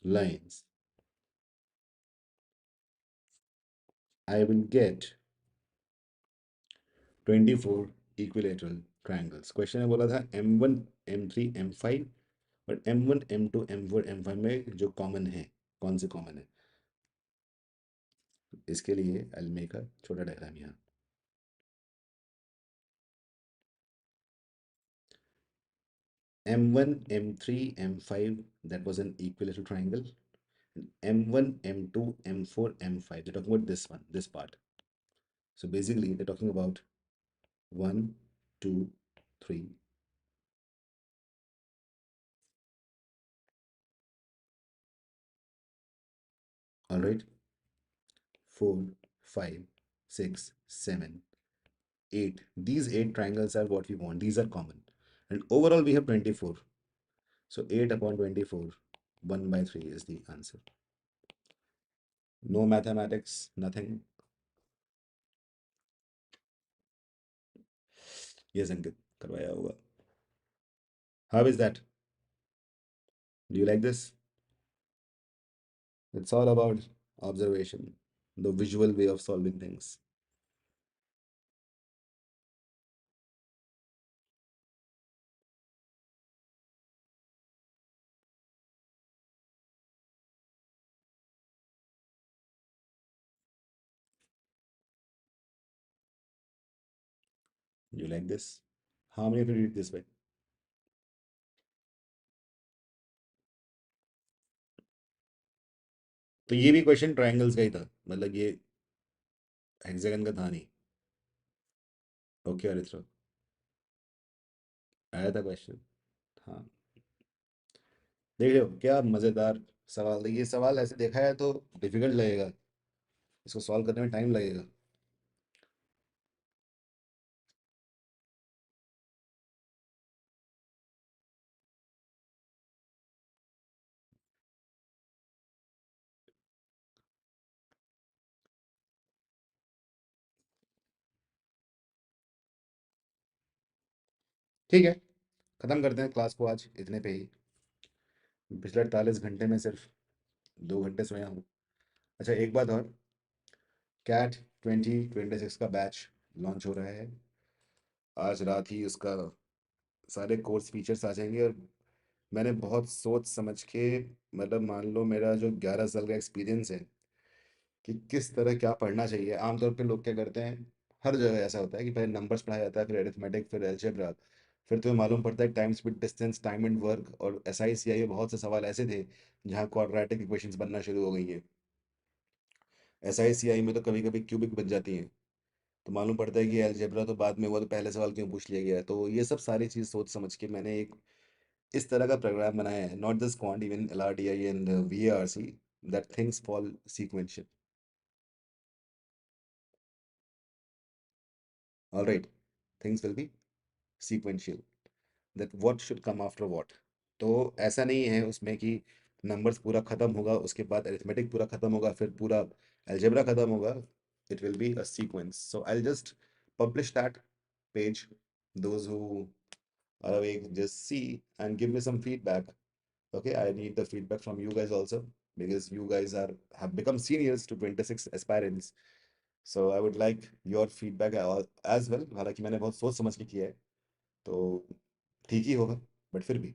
lines, I will get 24 equilateral triangles. Question में बोला था M1, M3, M5, और M1, M2, M4, M5 में जो common है, कौन से common है? इसके लिए I'll make a छोटा डायग्राम यहाँ. M1, M3, M5, that was an equilateral triangle. M1, M2, M4, M5. They're talking about this one, this part. So basically, they're talking about one, two, three. All right. Four, five, six, seven, eight. These eight triangles are what we want. These are common. And overall, we have 24. So 8 upon 24, 1 by 3 is the answer. No mathematics, nothing. Yes, Ankit, करवाया होगा. How is that? Do you like this? It's all about observation, the visual way of solving things. You like this? How many of you read this way? तो ये भी question triangles का ही था, मतलब ये hexagon का था नहीं. ओके अरित्रो, आया था क्वेश्चन. हाँ, देख लो क्या मजेदार सवाल है. ये सवाल ऐसे देखा है तो डिफिकल्ट लगेगा, इसको सॉल्व करने में टाइम लगेगा. ठीक है, खत्म करते हैं क्लास को आज इतने पे ही. पिछले 48 घंटे में सिर्फ 2 घंटे सोया हूँ. अच्छा, एक बात और. कैट 2026 का बैच लॉन्च हो रहा है. आज रात ही उसका सारे कोर्स फीचर्स आ जाएंगे. और मैंने बहुत सोच समझ के, मतलब मान लो मेरा जो 11 साल का एक्सपीरियंस है कि किस तरह क्या पढ़ना चाहिए. आमतौर पे लोग क्या करते हैं, हर जगह ऐसा होता है कि पहले नंबर्स पढ़ाया जाता है, फिर अरिथमेटिक, फिर अलजेब्रा, फिर तुम्हें मालूम पड़ता है time speed distance time and work और एस आई सी आई में बहुत से सवाल ऐसे थे जहाँ क्वाड्रेटिक इक्वेशंस बनना शुरू हो गई है. एस आई सी आई में तो कभी कभी क्यूबिक बन जाती हैं. तो मालूम पड़ता है कि अलजेब्रा तो बाद में हुआ, तो पहले सवाल क्यों पूछ लिया गया. तो ये सब सारी चीज़ सोच समझ के मैंने एक इस तरह का प्रोग्राम बनाया है. Not just quant, even L R T I and V R C, that things fall sequential. All right, things will be sequential, that what should come after what. तो ऐसा नहीं है उसमें कि नंबर्स पूरा खत्म होगा उसके बाद अरिथमेटिक पूरा खत्म होगा फिर पूरा अलजेब्रा खत्म होगा. It will be a sequence. So I just publish that page. Those who are awake, just see and give me some feedback. Okay, I need the feedback from you guys also, because you guys are have become seniors to 26 aspirants. So I would like your feedback as well. हालांकि मैंने बहुत सोच समझ के किया है, तो ठीक ही होगा, बट फिर भी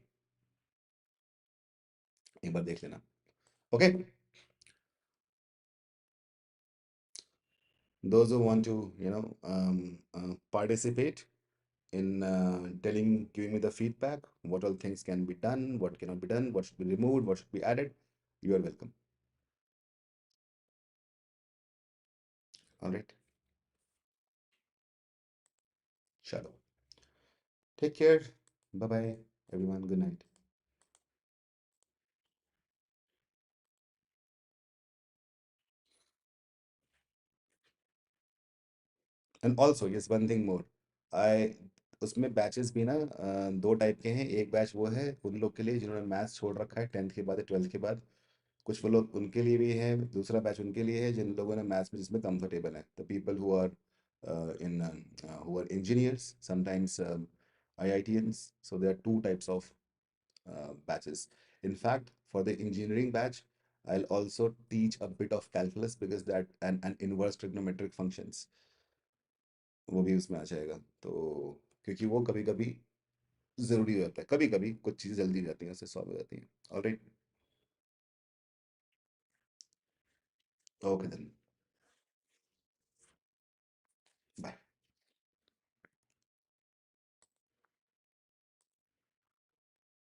एक बार देख लेना. Okay, those who want to, participate in telling, giving me the feedback, what all things can be done, what cannot be done, what should be removed, what should be added, you are welcome. All right, chalo. Take care. Bye bye, everyone. Good night. And also yes, one thing more. I उसमें batches भी ना दो type के हैं. एक batch वो है उन लोग के लिए जिन्होंने मैथ्स छोड़ रखा है 10th के बाद, 12th के बाद. कुछ वो लोग उनके लिए भी है. दूसरा बैच उनके लिए है जिन लोगों ने मैथ्स में जिसमें कंफर्टेबल है. The people who are in who are engineers, sometimes IITians. So there are two types of batches. In fact, for the engineering batch, I'll also teach a bit of calculus, because that and inverse trigonometric functions, वो भी उसमें आ जाएगा. तो क्योंकि वो कभी कभी ज़रूरी हो जाता है, कभी कभी कुछ चीज़ें जल्दी हो जाती हैं, उससे सॉल्व हो जाती हैं. Alright, okay then.